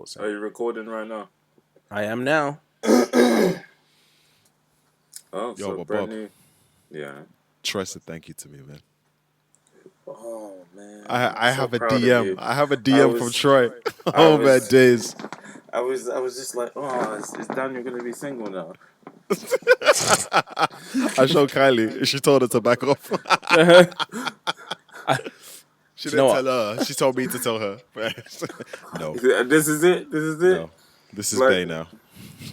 thought so. Are you recording right now? I am now. Oh, Yo, so but brand Bob. new. Yeah. Troy said thank you to me, man. Oh man. I I'm so have a proud of DM. you. I have a DM from was- Troy. I Oh, was- man, days. I was just like, oh, is Daniel gonna be single now? I showed Kylie. She told her to back off. She know didn't what? tell her. She told me to tell her. No, This is it. This is it. no. This is Like- Bay now.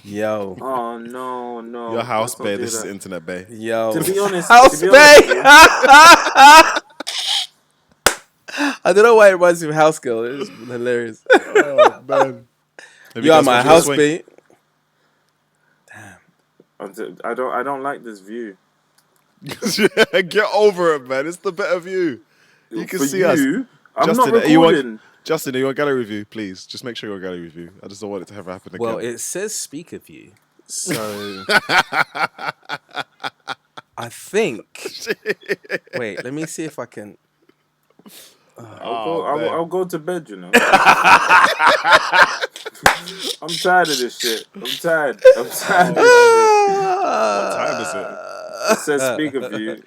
Yo. Oh no. Your house, let's not Bay. do This is that. Internet Bay. Yo. To be honest, House to be Bay! honest with you, I don't know why it reminds me of House Girl. It's hilarious. Oh, man. Have You are guys my watched house Swing? Bay. I don't like this view. Get over it, man. It's the better view. You can For see us. I'm Justin, not are you on- recording. Justin, are you on gallery review? Please, just make sure you're on gallery review. I just don't want it to ever happen again. Well, it says speaker view. So I think. Wait, let me see if I can. I'll go to bed, you know. I'm tired of this shit. I'm tired. What time is it? It says speaker view.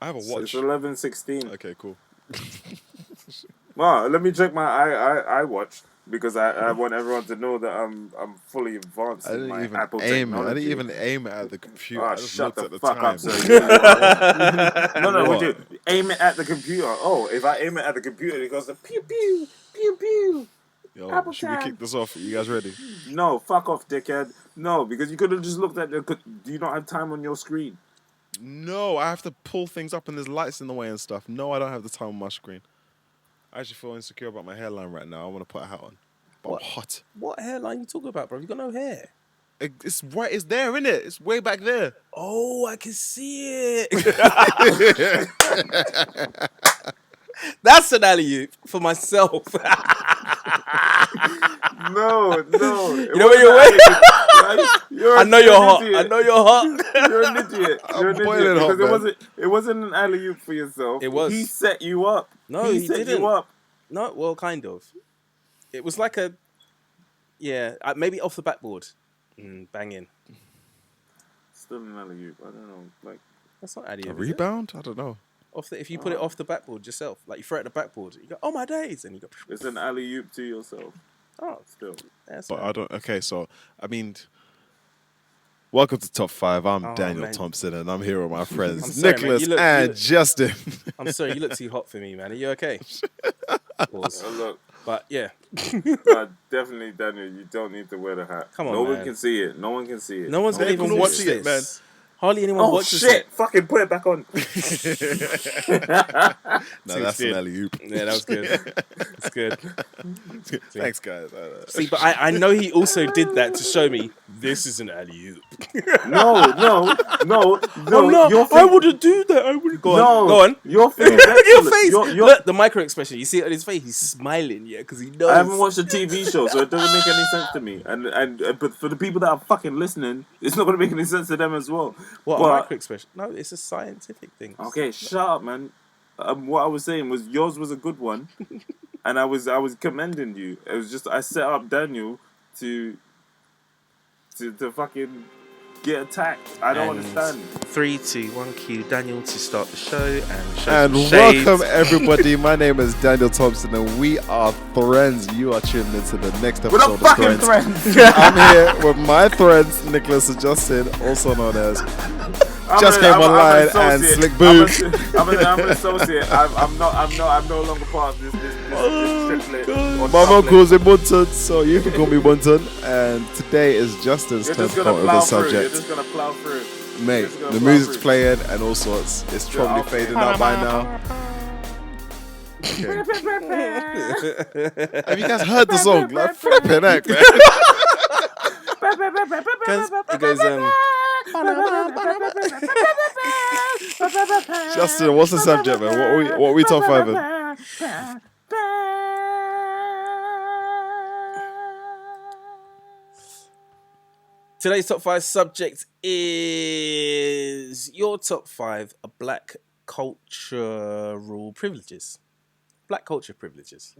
I have a So it's watch. 11:16. Okay, cool. Wow, let me check my I watch because I want everyone to know that I'm fully advanced I in didn't my even Apple aim. I technology. didn't even aim at the computer. I Oh, just shut looked the at the fuck time. up, sir. No, would you aim it at the computer? Oh, if I aim it at the computer, it goes to pew pew pew pew. Yo, Apple should we time. kick this off? Are you guys ready? No, fuck off, dickhead. No, because you could have just looked at the. You don't have time on your screen. No, I have to pull things up and there's lights in the way and stuff. No, I don't have the time on my screen. I actually feel insecure about my hairline right now. I want to put a hat on. But What? I'm hot. What hairline you talking about, bro? You got no hair. It's right. It's there, isn't it? It's way back there. Oh, I can see it. That's an alley-oop for myself. No. You know where you're waiting? I know you're hot. I know you're hot. You're an idiot. You're an boiling idiot hot, because man. it wasn't an alley oop for yourself. It was. He set you up. No, he set didn't. you up. No, well, kind of. It was like a, yeah, maybe off the backboard. Bang in. Still an alley oop. I don't know. Like That's not A alley-oop. is it? rebound? I don't know. If you put it off the backboard yourself, like you throw it at the backboard, you go, oh my days, and you go, it's an alley oop to yourself. oh, Still. that's But all right. I don't. Okay, so I mean, welcome to Top 5. I'm Oh, Daniel man. Thompson, and I'm here with my friends I'm sorry, man. Nicholas You look- and Justin. I'm sorry, you look too hot for me, man. Are you okay? Pause. Look, But yeah, definitely, Daniel, you don't need to wear the hat. Come on, no one man. can see it. No one can see it. no one's gonna They even can watch see this, it, man. Hardly anyone Oh watches shit! it. Fucking put it back on. No, that's an good. alley oop. Yeah, that was good. That's good. Thanks, guys. See, but I know he also did that to show me this is an alley-oop. No. I wouldn't do that. I wouldn't. Go on. No, Go on. Your face. Look at your face. Your- Look, the micro expression. You see it on his face. He's smiling, yeah, because he knows. I haven't watched a TV show, so it doesn't make any sense to me. And but for the people that are fucking listening, it's not going to make any sense to them as well. What, But- a micro expression? No, it's a scientific thing. Okay, shut up, man. What I was saying was yours was a good one, and I was commending you. It was just I set up Daniel to fucking get attacked. I don't And understand. 3, 2, 1, cue Daniel to start the show and show And some shades. welcome everybody. My name is Daniel Thompson, and we are Threads. You are tuned into the next We're episode not of fucking Threads. friends. I'm here with my Threads, Nicholas and Justin, also known as Just came online and Slick Boo. I'm an associate. I'm no longer part of this triplet. or My mom triplet. calls him Bunton, so you can call me Bunton. And today is Justin's You're turn just to gonna come up plow with a through. You're subject. just gonna plow through. Mate, just gonna the plow music's through. playing and all sorts. It's probably okay. fading out by now. Okay. Have you guys heard the song? Like, flipping heck, man. Because it goes, Justin, what's the subject, man? What are we top fiving? Today's top 5 subject is your top 5 black cultural privileges. Black culture privileges.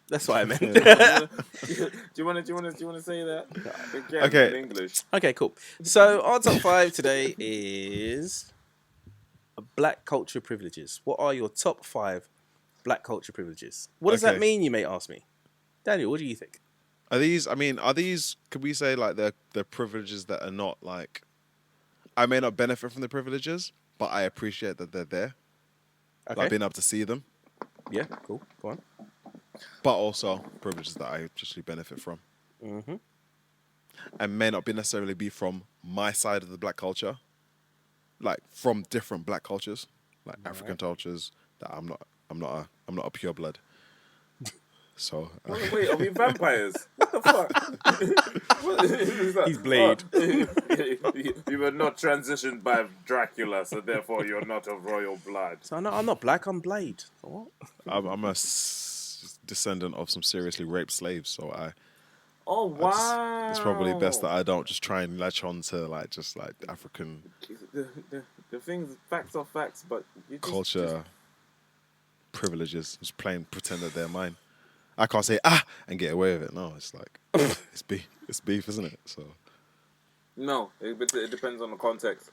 That's what I meant. Do you want to say that again Okay. in English? Okay, cool. So our top 5 today is black culture privileges. What are your top 5 black culture privileges? What does that Okay. mean, you may ask me? Daniel, what do you think? Are these? I mean, are these? Could we say like they're privileges that are not like? I may not benefit from the privileges, but I appreciate that they're there. Okay. Like being able to see them, Yeah, cool. Go on. but also privileges that I actually benefit from, Mm-hmm. and may not be necessarily be from my side of the black culture, like from different black cultures, like African cultures that I'm not a pure blood. So Wait, are we vampires? What the fuck? What is that? He's Blade. You were not transitioned by Dracula, so therefore you're not of royal blood. So I'm not black, I'm Blade. So what? I'm a descendant of some seriously raped slaves, so Oh wow! it's probably best that I don't just try and latch on to like just like African the things, facts are facts, but you just, culture privileges. Just pretend that they're mine. I can't say and get away with it. No, it's like it's beef, isn't it? So No, it depends on the context.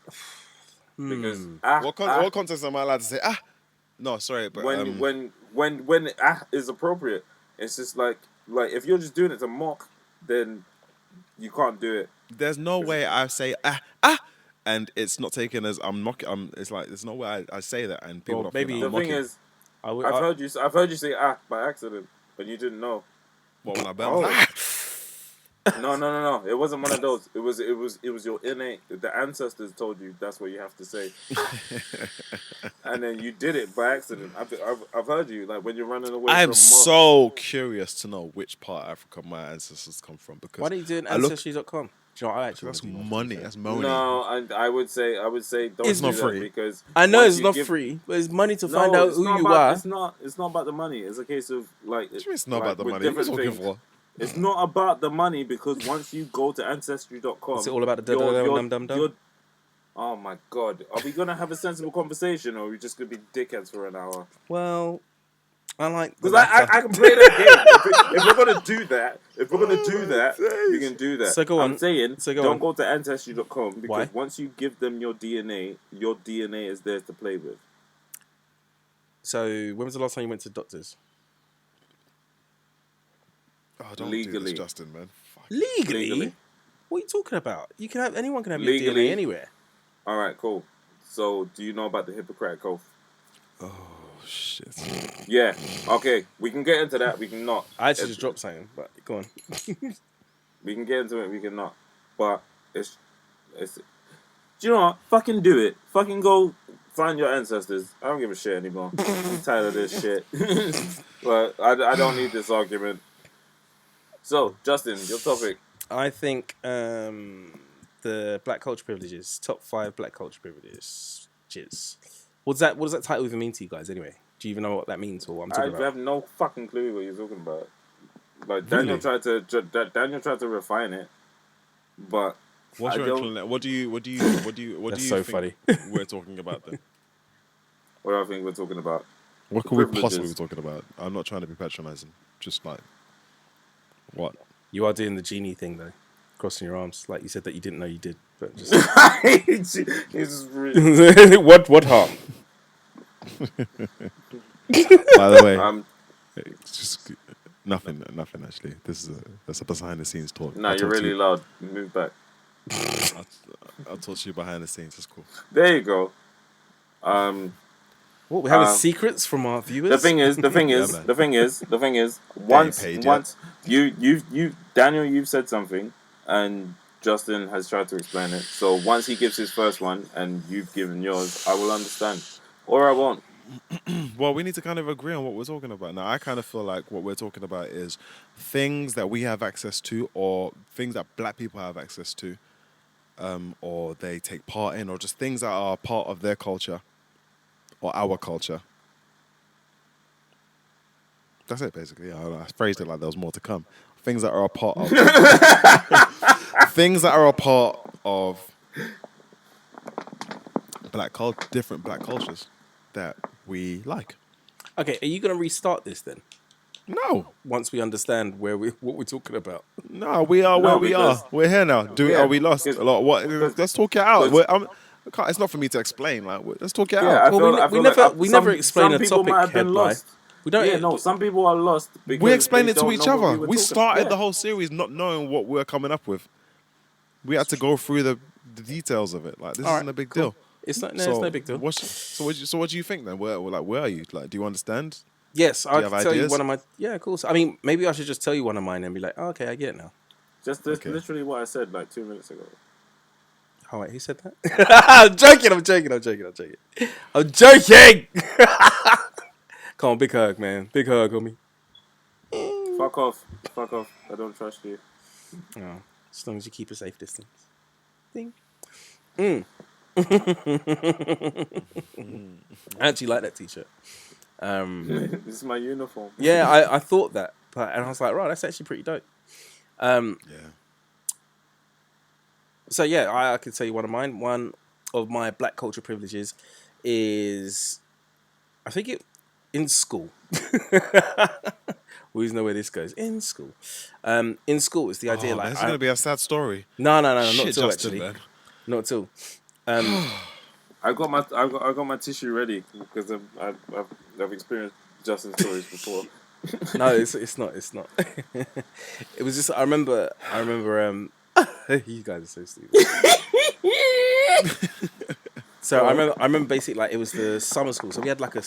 Because what context am I allowed to say No, sorry, but when is appropriate, it's just like if you're just doing it to mock, then you can't do it. there's no way I say and it's not taken as I'm not. It's like there's no way I say that and people Well, don't think maybe- that The I'm thing mocking. is, I've heard you say by accident, but you didn't know. What when I Oh. burn? No. It wasn't one of those. It was your innate. The ancestors told you that's what you have to say, and then you did it by accident. I've heard you like when you're running away. I'm from so curious to know which part of Africa my ancestors come from because Why don't you do an I look- ancestry.com? Do you know what I actually that's want to do? money. That's money. No, and I would say don't It's do not that free. because I know once it's you not give- free, but it's money to No, find out it's who not you about, are. It's not about the money. It's a case of like. What do you mean it's not like, about the with money? What are you different talking things. for? It's not about the money because once you go to ancestry.com, Is it all about the you're- dum-dum-dum? you're- Oh my god, are we gonna have a sensible conversation or are we just gonna be dickheads for an hour? Well, I like the Because I latter. can play that game. If we're gonna do that, we can do that. So go on. I'm saying So go don't on. go to ancestry.com because Why? once you give them your DNA is theirs to play with. So when was the last time you went to doctors? Oh, don't do Legally. this, Justin, man. Fuck. Legally? What are you talking about? Anyone can have your Legally. DNA anywhere. All right, cool. So do you know about the Hippocratic Oath? Oh shit. Yeah. Okay, we can get into that. We can not. I actually just dropped something, but go on. We can get into it. We can not. But it's. Do you know what? Fucking do it. Fucking go find your ancestors. I don't give a shit anymore. I'm tired of this shit. But I don't need this argument. So Justin, your topic. I think the black culture privileges, top 5 black culture privileges. What does that title even mean to you guys anyway? Do you even know what that means or what I'm I talking about? have no fucking clue what you're talking about. Like Daniel Really? tried to refine it, but What's I your don't- inclination? What do you That's so think we're talking about then? what do I think we're talking about? What could we Privileges. possibly be talking about? I'm not trying to be patronizing. Just like what? You are doing the genie thing though, crossing your arms like you said that you didn't know you did, but just He's really, what heart? By the way, it's just nothing actually. That's a behind the scenes talk. no, I'll you're talk to really you- loud. Move back. I'll talk to you behind the scenes. It's cool. There you go. What, we're having Um, secrets from our viewers? The thing is, man. once paid you Daniel, you've said something, and Justin has tried to explain it. So once he gives his first one and you've given yours, I will understand, or I won't. Well, we need to kind of agree on what we're talking about. Now, I kind of feel like what we're talking about is things that we have access to or things that black people have access to or they take part in or just things that are part of their culture or our culture. That's it, basically. I phrased it like there was more to come. Things that are a part of... things that are a part of different black cultures that we like. Okay, are you going to restart this then? No, once we understand what we're talking about. no, we are where No, we are. because- We're here now. Are we lost? because- A lot. What? because- Let's talk it out. because- It's not for me to explain. Like, let's talk it Yeah, out. I feel, we I feel never like we some- never explain some a people topic might have been headline. lost. We don't. Yeah, no, some people are lost. Because We explained they it to don't each know what other. were We talking- started yeah. the whole series not knowing what we were coming up with. We had to go through the details of it. Like, this All isn't right, a big cool. deal. It's not. No, it's no big deal. So what do you think then? Where are you? Like, do you understand? Yes, I you can have tell you ideas? one of my. Yeah, of course. I mean, maybe I should just tell you one of mine and be like, oh, okay, I get it now. Just Okay. literally what I said like 2 minutes ago. Oh wait, who said that? I'm joking. I'm joking. Come on, big hug, man. Big hug, homie. Fuck off. I don't trust you. Oh, as long as you keep a safe distance. Ding. I actually like that t-shirt. This is my uniform. Yeah, I thought that, and I was like, right, that's actually pretty dope. Yeah. So yeah, I could tell you one of mine. One of my black culture privileges is, I think in school. We always know where this goes. In school, it's the idea Man, like it's gonna be a sad story. no, not Shit, at all. Justin, Actually, man. not at all. I got my tissue ready because I've experienced Justin's stories before. No, it's not. It was just I remember. You guys are so stupid. So I remember basically like it was the summer school. So we had like a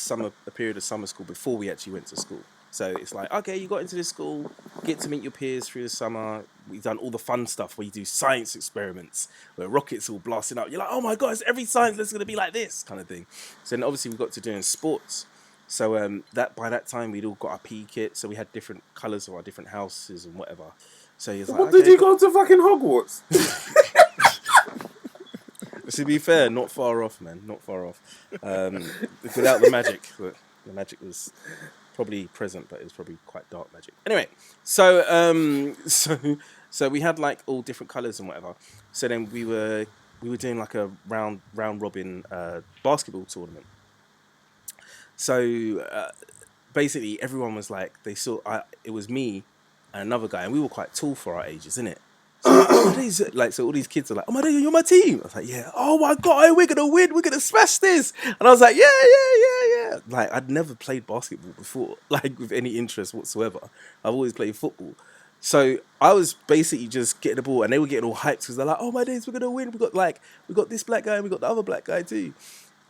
period of summer school before we actually went to school. So it's like, okay, you got into this school, get to meet your peers through the summer. We've done all the fun stuff where you do science experiments, where rockets all blasting up. You're like, oh my god, every science lesson's gonna be like this kind of thing. So then obviously we got to doing sports. So that by that time we'd all got our PE kit, so we had different colours of our different houses and whatever. So he was like, What did you go to fucking Hogwarts? To be fair, not far off, man. Not far off. Without the magic, but the magic was probably present, but it was probably quite dark magic. Anyway, so we had like all different colours and whatever. So then we were doing like a round robin basketball tournament. So basically, everyone was like, it was me and another guy, and we were quite tall for our ages, innit? So all these kids are like, oh my god, you're my team. I was like, yeah. Oh my god, we're gonna win. We're gonna smash this. And I was like, yeah. Like I'd never played basketball before, like with any interest whatsoever. I've always played football. So I was basically just getting the ball, and they were getting all hyped because they're like, oh my days, we're gonna win. We got this black guy, and we got the other black guy too.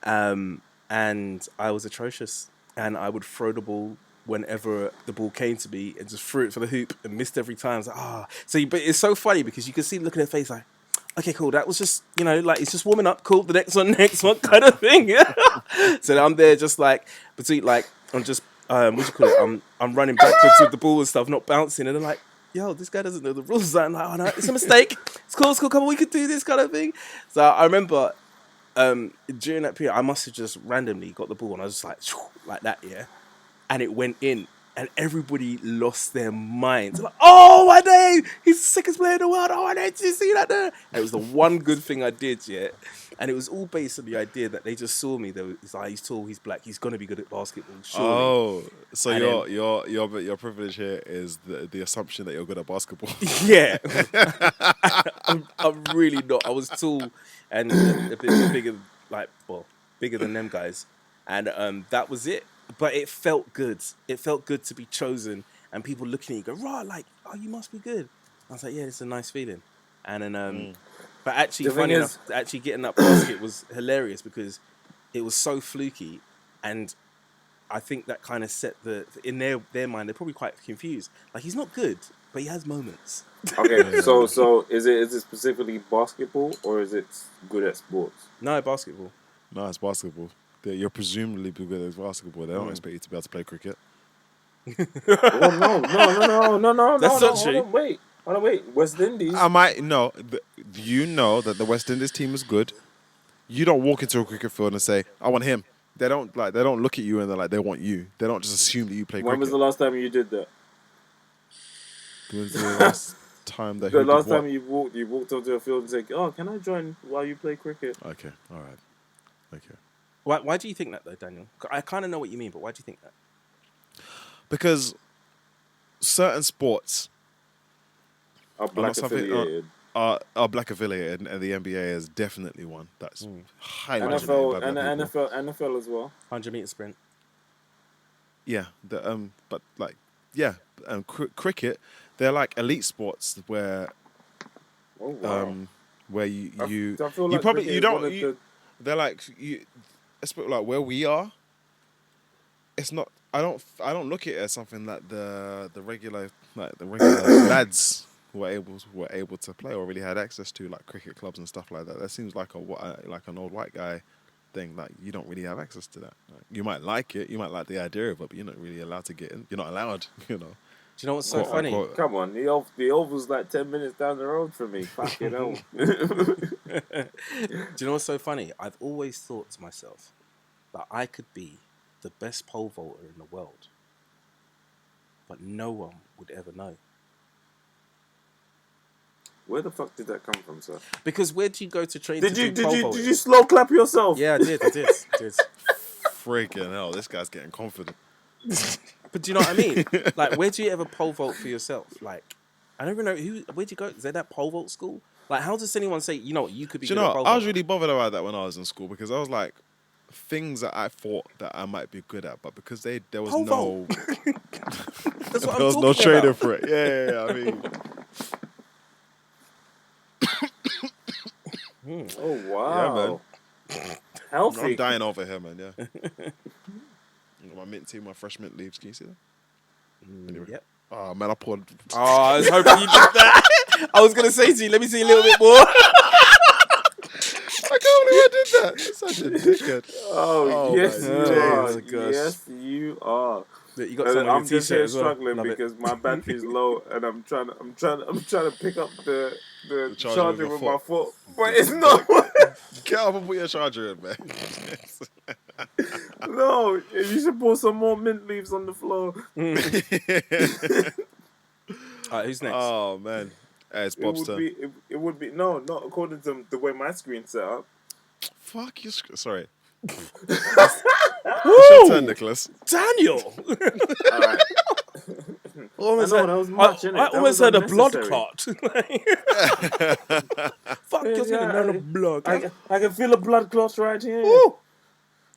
And I was atrocious, and I would throw the ball whenever the ball came to me and just threw it for the hoop and missed every time. I was like, but it's so funny because you can see the look in their face like, okay, cool, that was just, like it's just warming up, cool, the next one kind of thing. So I'm there just like, between like, I'm just, what do you call it? I'm running backwards with the ball and stuff, not bouncing. And they're like, yo, this guy doesn't know the rules. I'm like, oh no, it's a mistake. It's cool, come on, we could do this kind of thing. So I remember during that period, I must have just randomly got the ball and I was just like that, yeah. And it went in, and everybody lost their minds. Like, oh my day, he's the sickest player in the world. Oh, I did you see that there? And it was the one good thing I did, yeah. And it was all based on the idea that they just saw me. It's like, he's tall, he's black, he's gonna be good at basketball. Surely. Oh, so And your privilege here is the assumption that you're good at basketball. Yeah, I'm really not. I was tall and a bit bigger, bigger than them guys, and that was it. But it felt good. It felt good to be chosen, and people looking at you go, right, like, oh, you must be good. I was like, yeah, it's a nice feeling. And then, but actually, funny enough, actually getting that basket was hilarious because it was so fluky, and I think that kind of set in their mind, they're probably quite confused. Like, he's not good, but he has moments. Okay, so is it specifically basketball or is it good at sports? No, basketball. No, it's basketball. You're presumably good at basketball. They don't expect you to be able to play cricket. Oh, no. That's not true. Hold on, wait. West Indies. You know that the West Indies team is good. You don't walk into a cricket field and say, "I want him." They don't look at you and they're like, they want you. They don't just assume that you play cricket. When was the last time you did that? When was the last time that? The last time you walked onto a field and said, "Oh, can I join while you play cricket?" Okay, all right, okay. Why do you think that though, Daniel? I kind of know what you mean, but why do you think that? Because certain sports Are not black something- affiliated. are black affiliated, and the NBA is definitely one that's highly NFL dominated by and black people. NFL as well. 100-meter sprint. Yeah, but like, yeah, cricket, they're like elite sports where Oh wow. where you I feel you like probably cricket you is don't one of you, they're like you, especially like where we are. It's not. I don't look at it as something that the regular lads were able to play or really had access to, like cricket clubs and stuff like that. That seems like like an old white guy thing that you don't really have access to that. Like, you might like it, you might like the idea of it, but you're not really allowed to get in. You're not allowed, Do you know what's so Quote, funny? unquote. Come on, the Oval's like 10 minutes down the road from me. Fucking hell. Do you know what's so funny? I've always thought to myself that I could be the best pole vaulter in the world, but no one would ever know. Where the fuck did that come from, sir? Because where do you go to train Did to you do pole vaulting? did you slow clap yourself? Yeah, I did. freaking hell, this guy's getting confident. But do you know what I mean? Like, where do you ever pole vault for yourself? Like, I don't even know where'd you go? Is there that pole vault school? Like, how does anyone say, you know what, you could be Do you good know at pole what? I was vault? really bothered about that when I was in school because I was like, things that I thought that I might be good at, but because there was Pole no vault. That's what there was I'm no talking training about. for it. Yeah, I mean, Oh wow. I'm Healthy. dying over here, man. Yeah. Got my mint tea, my fresh mint leaves. Can you see that? Anyway. Yep. Oh man, I poured. Oh, I was hoping you did that. I was going to say to you, let me see a little bit more. I can't believe I did that. That's such a dickhead. Oh, yes, my you days. are. Oh, gosh. Yes, you are. You got some on I'm your just t-shirt here as well. struggling Love it. because my battery's low, and I'm trying to pick up the charger charger with with your my foot, but it's not. Get up and put your charger in, man. No, you should pour some more mint leaves on the floor. All right, who's next? Oh man, hey, it's Bob's turn. It would be no, not according to the way my screen's set up. Fuck you. Sorry. It's your turn, Nicholas. Daniel! All right. Almost I know, had- that was much, innit? I That almost was had a blood unnecessary. clot. Fuck, you're Yeah, down a blood. I can feel a blood clot right here. Ooh,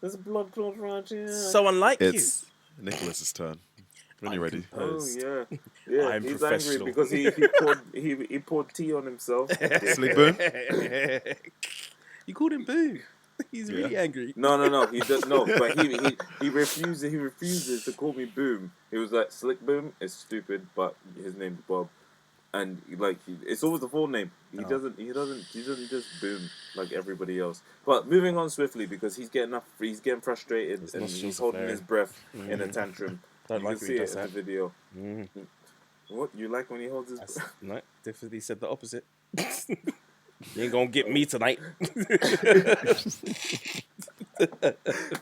There's a blood clot right here. so unlike It's Nicholas's turn. When you're ready. Oh yeah. I'm He's professional. angry because he poured tea on himself. Sleep boom. you. You called him Boo. He's really angry. No. He does no, but he refuses. He refuses to call me Boom. He was like Slick Boom. It's stupid, but his name's Bob, and it's always the full name. He doesn't just Boom like everybody else. But moving on swiftly because he's getting frustrated and nostrils he's are holding flaring. his breath in a tantrum. Don't You like can when he see it does in the that. video. Mm. What you like when he holds his breath? No, definitely said the opposite. You ain't gonna get me tonight.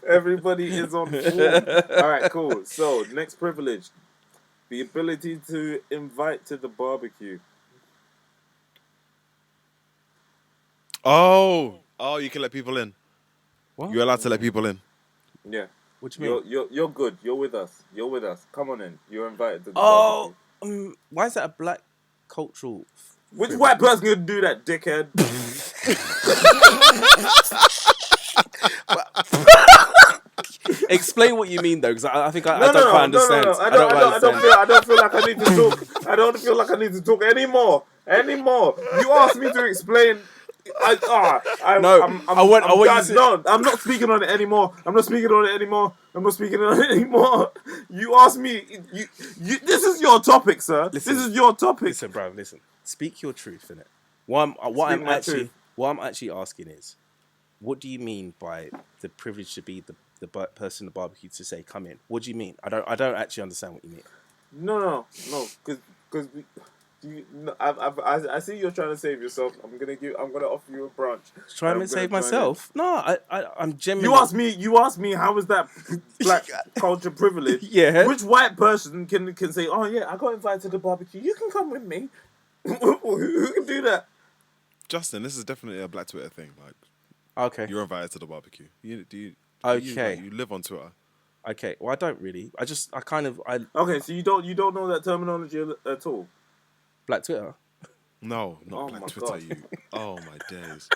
Everybody is on form. All right, cool. So, next privilege. The ability to invite to the barbecue. Oh, you can let people in. What? You're allowed to let people in. Yeah. What do you mean? You're good. You're with us. Come on in. You're invited to the Oh, barbecue. why is that a black cultural? Which white person could do that, dickhead? Explain what you mean though, because I think I don't quite understand. No. I don't feel like I need to talk. I don't feel like I need to talk anymore. You asked me to explain. I'm not speaking on it anymore. You asked me. You. This is your topic, sir. Listen. This is your topic. Listen, bro. Listen. Speak your truth, innit? What I'm actually asking is, what do you mean by the privilege to be the person at the barbecue to say, "Come in"? What do you mean? I don't actually understand what you mean. No. Because I see you're trying to save yourself. I'm gonna offer you a brunch. Try I'm and gonna save join myself? No, I'm genuinely. You asked me how is that black culture privilege? Yeah. Which white person can say, oh yeah, I got invited to the barbecue. You can come with me. Who can do that? Justin, this is definitely a Black Twitter thing. Like, Okay. you're invited to the barbecue. You Okay. you live on Twitter. Okay. Well, I don't really. I kind of Okay, so you don't know that terminology at all. Black Twitter. No, not Oh Black my Twitter. God. You. Oh my days.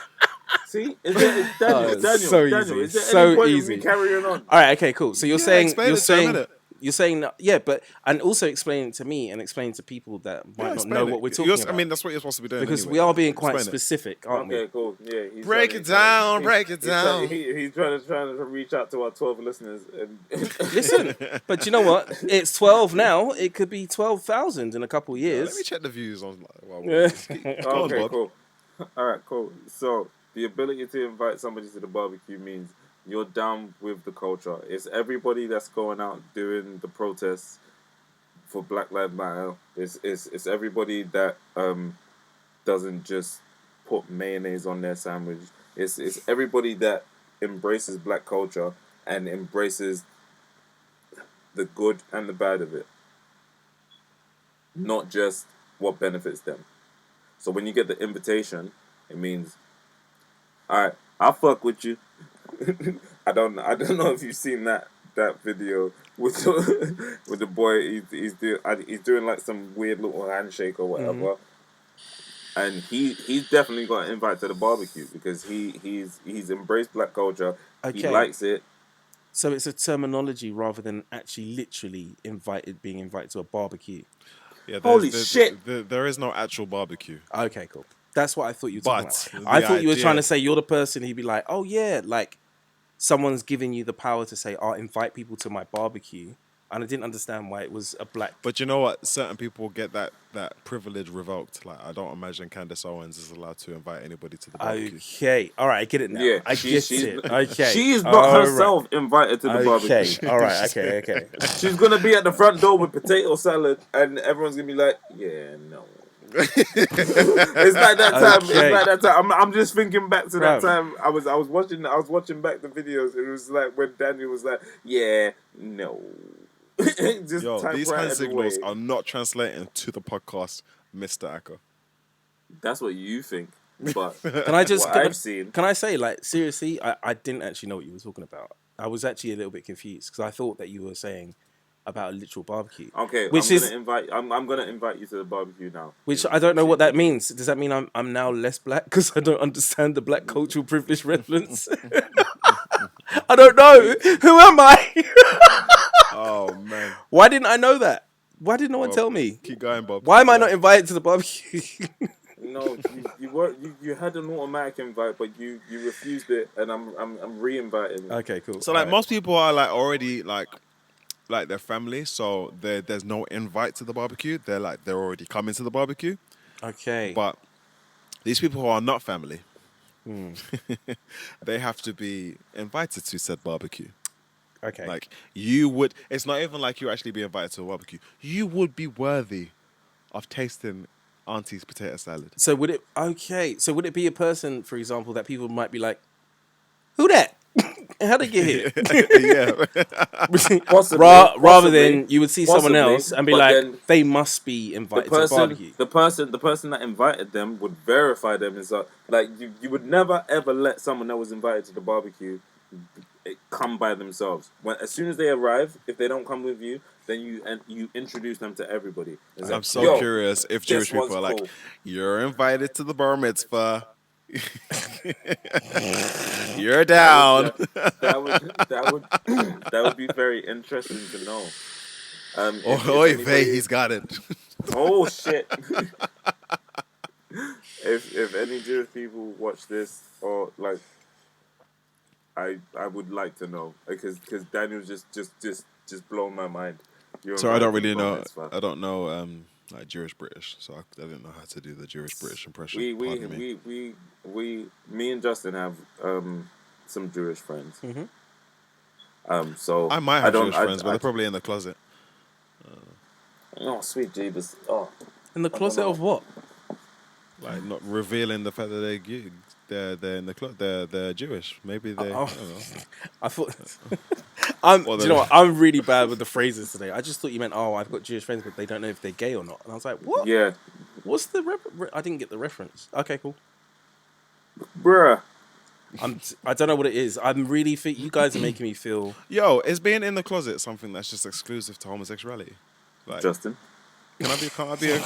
See, is there, Daniel, it's Daniel, so Daniel, easy, is there so any point in easy. me carrying on? All right. Okay. Cool. So you're Yeah, saying explain it to him, innit? you're saying that, yeah, but and also explain it to me and explain to people that might Yeah, not explain know it. what we're talking about. I mean, that's what you're supposed to be doing. Because anyway. we are being quite Explain it. specific, aren't Okay, cool. Yeah, Break it down, break it down. He's trying to reach out to our 12 listeners. And we? Listen, but you know what? It's 12 now. It could be 12,000 in a couple of Yeah, years. let me check the views on. Well, Yeah. Go on, okay, Bob. cool. All right, cool. So the ability to invite somebody to the barbecue means you're down with the culture. It's everybody that's going out doing the protests for Black Lives Matter. It's everybody that doesn't just put mayonnaise on their sandwich. It's everybody that embraces black culture and embraces the good and the bad of it, not just what benefits them. So when you get the invitation, it means, all right, I'll fuck with you. I don't know if you've seen that video with with the boy. He's doing like some weird little handshake or whatever. And he's definitely got an invite to the barbecue because he's embraced black culture. He Okay. likes it. So it's a terminology rather than actually literally being invited to a barbecue. Yeah, Holy shit. There is no actual barbecue. Okay, cool. That's what I thought you were talking But about. I the thought you were idea- trying to say you're the person who'd be like, oh yeah, like someone's giving you the power to say, I'll invite people to my barbecue. And I didn't understand why it was a black. But you know what? Certain people get that privilege revoked. Like, I don't imagine Candace Owens is allowed to invite anybody to the barbecue. Okay, all right, I get it now. Yeah, I get she's- it. Okay, She is not all right. herself invited to the barbecue. Okay, all right, okay. She's gonna be at the front door with potato salad, and everyone's gonna be like, "Yeah, no." It's like that time. Okay. It's like that time. I'm just thinking back to that Bruv. time. I was watching back the videos. It was like when Daniel was like, "Yeah, no." Just Yo, type these right hand out the signals way. are not translating to the podcast, Mr. Acker. That's what you think, but Can I just? what Can, I've seen. can I say, like, seriously, I didn't actually know what you were talking about. I was actually a little bit confused because I thought that you were saying about a literal barbecue. Okay, Which I'm gonna invite you to the barbecue now. Which I don't know what that means. Does that mean I'm now less black because I don't understand the black cultural privilege reference? I don't know. Who am I? Oh, man. Why didn't I know that? Why did no one Bob, tell me? Keep going, Bob. Why am I Keep not going. invited to the barbecue? No, you had an automatic invite, but you refused it, and I'm re-inviting. Okay, cool. So, like, Alright. most people are, like, already, like their family, so there's no invite to the barbecue. They're already coming to the barbecue. Okay. But these people who are not family, they have to be invited to said barbecue. Okay. Like, you would, it's not even like you actually be invited to a barbecue. You would be worthy of tasting Auntie's potato salad. So would it? Okay. So would it be a person, for example, that people might be like, "Who that? How'd they get here?" Yeah. Possibly, Rather possibly, than you would see someone possibly, else and be but like, then "They must be invited to the barbecue." the person that invited them would verify them as like you would never ever let someone that was invited to the barbecue come by themselves. As soon as they arrive, if they don't come with you, then you introduce them to everybody. It's I'm like, so "Yo, curious if this Jewish people one's are like, cool." you're invited to the bar mitzvah. You're down. That would be very interesting to know. If Oy anybody- vey, he's got it. Oh shit! if any Jewish people watch this, or like, I would like to know because Daniel's just blown my mind. So I don't really know. I don't know like Jewish British, so I didn't know how to do the Jewish British impression. Pardon me. Me and Justin have some Jewish friends. So I might have Jewish friends, but they're probably in the closet. Oh, sweet Jeebus! Oh, In the closet know. of what? Like, not revealing the fact that they're in the they're Jewish. Maybe they. Oh. I don't know. I thought. Well, do you know what? I'm really bad with the phrases today. I just thought you meant, "Oh, I've got Jewish friends, but they don't know if they're gay or not." And I was like, "What? yeah, What's the?" I didn't get the reference. Okay, cool. bruh. I don't know what it is. I'm really you guys are making me feel. Yo, is being in the closet something that's just exclusive to homosexuality? Like, Justin. can I be a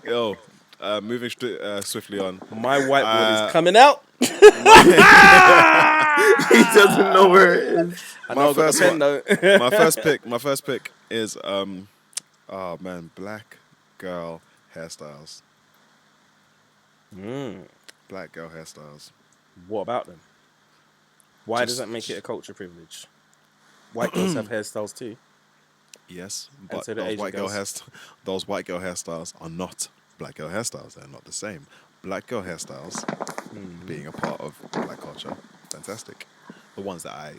yo? Moving swiftly on. My whiteboard is coming out. He doesn't know where it is. I know I've got the pen though. My first pick is oh man, black girl hairstyles. Black girl hairstyles. What about them? Why does that make it a culture privilege? White girls have hairstyles too. Yes, but so do those Asian white girl girls. those white girl hairstyles are not black girl hairstyles. They're not the same. Black girl hairstyles, being a part of black culture, fantastic. The ones that I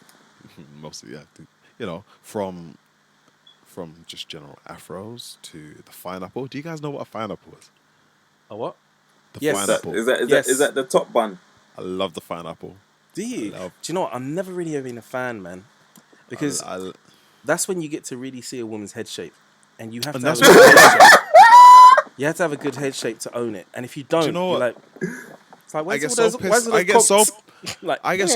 mostly, you know, from just general afros to the pineapple. Do you guys know what a pineapple is? A what? The Yes. pineapple. Is that the top bun? I love the pineapple. Do you? love- Do you know what? I've never really been a fan, man. Because that's when you get to really see a woman's head shape. And you have And to have that's a good head shape. You have to have a good head shape to own it. And if you don't, you know you're what? like... It's like, I get so pissed. I get so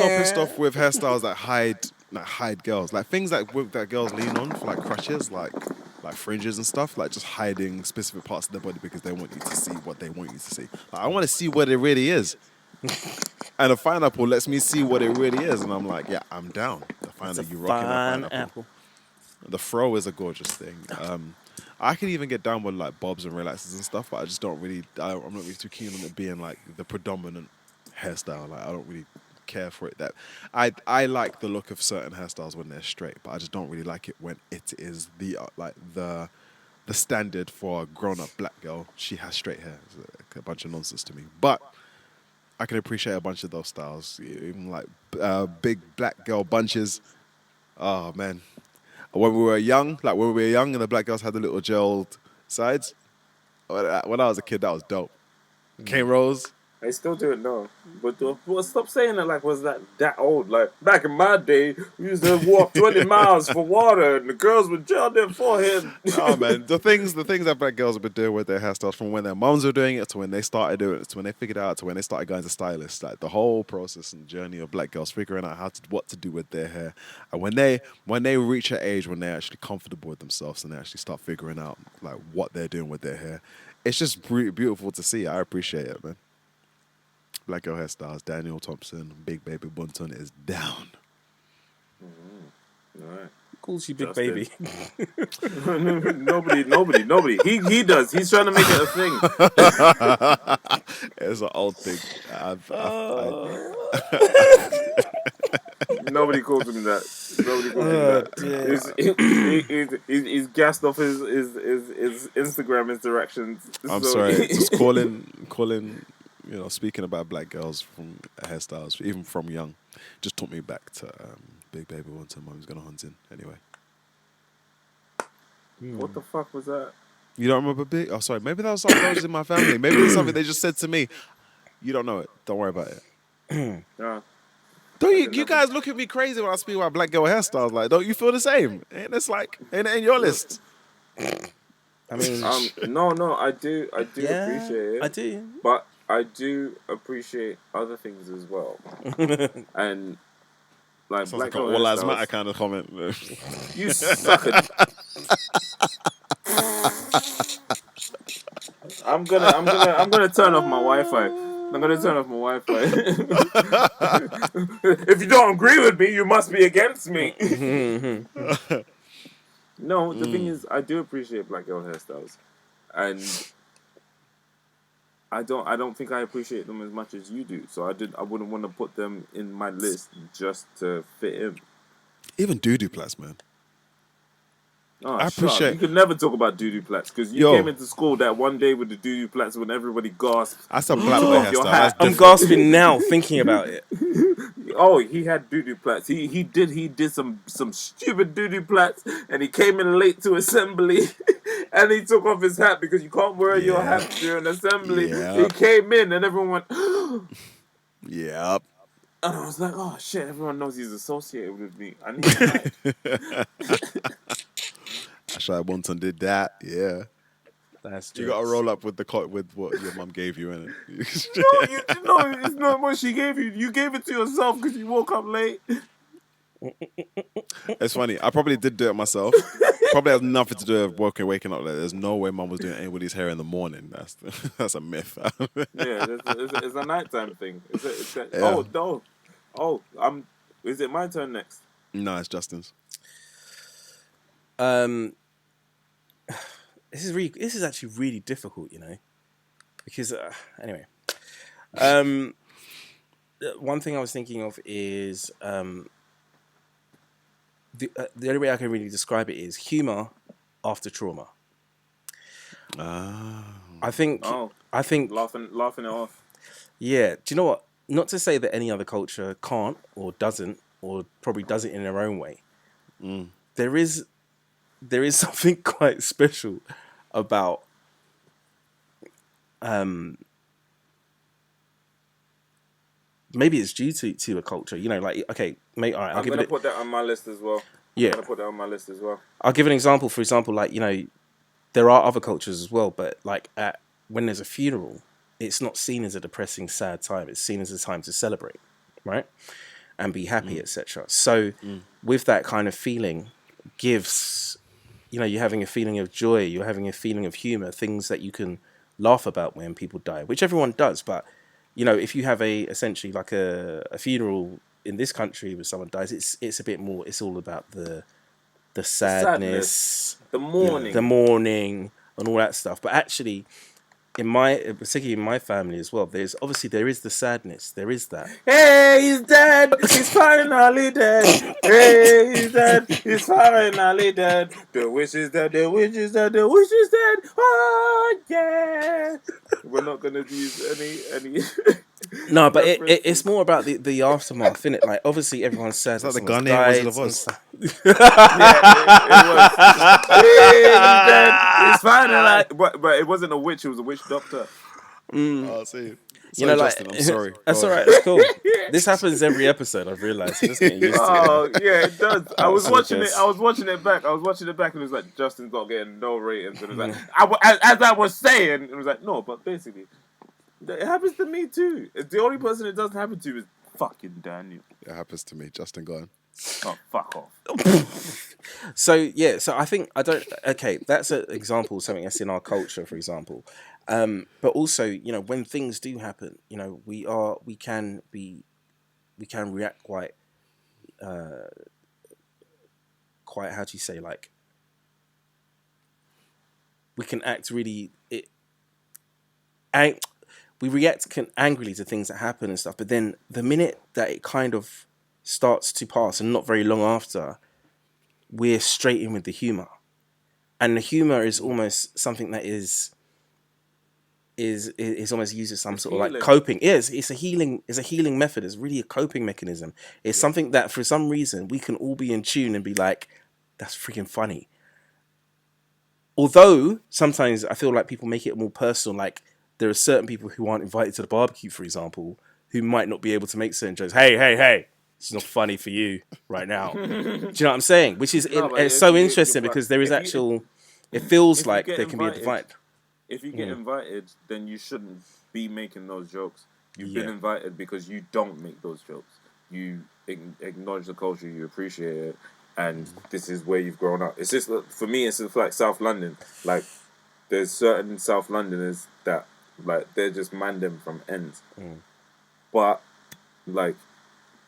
pissed off with hairstyles that hide girls. Like things that girls lean on for like crutches, like fringes and stuff, like just hiding specific parts of their body because they want you to see what they want you to see. Like, I want to see what it really is. And a pineapple lets me see what it really is, and I'm like, yeah, I'm down. The It's a you rocking a fine pineapple. apple. The fro is a gorgeous thing. I can even get down with like bobs and relaxes and stuff, but I just don't really. I'm not really too keen on it being like the predominant hairstyle. Like I don't really care for it. That I like the look of certain hairstyles when they're straight, but I just don't really like it when it is the the standard for a grown-up black girl. She has straight hair. It's a bunch of nonsense to me, but I can appreciate a bunch of those styles, even like big black girl bunches. Oh man, when we were young and the black girls had the little gelled sides. When I was a kid, that was dope. Cane rolls. I still do it now. But stop saying it like was that old. Like back in my day, we used to walk 20 miles for water and the girls would gel their forehead. Oh man, the things that black girls have been doing with their hairstyles from when their mums were doing it to when they started doing it to when they figured it out to when they started going to stylists. Like the whole process and journey of black girls figuring out what to do with their hair. And when they reach an age when they're actually comfortable with themselves and they actually start figuring out like what they're doing with their hair, it's just beautiful to see. I appreciate it, man. Black girl hairstyles, Daniel Thompson, Big Baby Bunton is down. All right. Calls you big Justin. baby. Nobody. He does. He's trying to make it a thing. It's an old thing. Nobody calls him that. Nobody calls him that. He's gassed off his Instagram interactions. I'm So- sorry. Just calling. You know, speaking about black girls from hairstyles, even from young, just took me back to Big Baby one time when I was going to hunt in. Anyway. What the fuck was that? You don't remember Big? Oh, sorry. Maybe that was something that was in my family. Maybe it's something they just said to me. You don't know it. Don't worry about it. Yeah. Don't you guys look at me crazy when I speak about black girl hairstyles? Like, don't you feel the same? And it's like, ain't it in your list? I mean, No, I do yeah, appreciate it. I do. But I do appreciate other things as well. And like Sounds black like an girl all lives hairstyles- matter kind of comment. You sucker. I'm gonna turn off my Wi-Fi. I'm gonna turn off my Wi-Fi. If you don't agree with me, you must be against me. No, the thing is, I do appreciate black girl hairstyles, and I don't think I appreciate them as much as you do. So I wouldn't want to put them in my list just to fit in. Even doo-doo plats, man. Oh, I shut up. appreciate- You could never talk about doo-doo plats because you Yo. came into school that one day with the doo-doo plats when everybody gasped. That's a black boy Off your hairstyle. hat. That's I'm different. gasping now thinking about it. Oh, he had doo-doo plats. He did some stupid doo-doo plats, and he came in late to assembly, and he took off his hat because you can't wear your Yeah. hat during assembly. Yeah. He came in, and everyone went, Yep. and I was like, oh shit! Everyone knows he's associated with me. I need that. Ashai Bonton did that. Yeah. That's You got to jokes. roll up with with what your mum gave you, innit? No, it's not what she gave you. You gave it to yourself because you woke up late. It's funny. I probably did do it myself. Probably has nothing to do with waking up late. There's no way mum was doing anybody's hair in the morning. That's a myth. Yeah, it's a nighttime thing. Yeah. Oh no, Is it my turn next? No, it's Justin's. This is actually really difficult, because anyway, one thing I was thinking of is the only way I can really describe it is humor after trauma. I think Laughing it off. yeah. Do you know what? Not to say that any other culture can't or doesn't or probably does it in their own way. There is something quite special about maybe it's due to a culture, like okay, mate. All right, I'm gonna put that on my list as well. Yeah. I'm gonna put that on my list as well. I'll give an example. For example, like there are other cultures as well, but like when there's a funeral, it's not seen as a depressing, sad time. It's seen as a time to celebrate, right, and be happy, etc. So, with that kind of feeling, gives you're having a feeling of joy, you're having a feeling of humor, things that you can laugh about when people die, which everyone does. But if you have essentially like a funeral in this country where someone dies, it's a bit more. It's all about the sadness, the mourning, and all that stuff. But actually, particularly in my family as well, there is the sadness. There is that. Hey, he's dead. He's finally dead. Hey, he's dead. He's finally dead. The witch is dead. The witch is dead. The witch is dead. Oh yeah. We're not gonna use any. No, but it's more about the aftermath, innit? Like, obviously, everyone's sad. Is that the someone's gun name? died, Wizard of Oz? Yeah, it was. Hey, he's dead. He's finally. But it wasn't a witch. It was a witch doctor. Oh, see. Sorry, Justin, I'm sorry. That's Go all on. right. That's cool. This happens every episode. I've realised. Just getting used to it. Oh yeah, it does. I was so watching good. it. I was watching it back, and it was like Justin's not getting no ratings. And it was like, as I was saying, it was like no, but basically, it happens to me too. The only person it doesn't happen to is fucking Daniel. It happens to me. Justin, go on. Oh, fuck off. So yeah, so I think that's an example of something that's in our culture, for example. But also, when things do happen, we can react quite how do you say, like, we can act really we react angrily to things that happen and stuff, but then the minute that it kind of starts to pass, and not very long after, we're straight in with the humor, and the humor is almost something that is almost used as some sort of like coping. Yes, it's a healing method. It's really a coping mechanism. It's something that for some reason we can all be in tune and be like, that's freaking funny. Although sometimes I feel like people make it more personal, like there are certain people who aren't invited to the barbecue, for example, who might not be able to make certain jokes. Hey, it's not funny for you right now. Do you know what I'm saying? Which is it's so interesting because there is it feels like there can be a divide. If you get invited, then you shouldn't be making those jokes. You've been invited because you don't make those jokes. You acknowledge the culture, you appreciate it, and this is where you've grown up. It's just, for me, it's just like South London. Like, there's certain South Londoners that, like, they're just mandem from ends. But, like,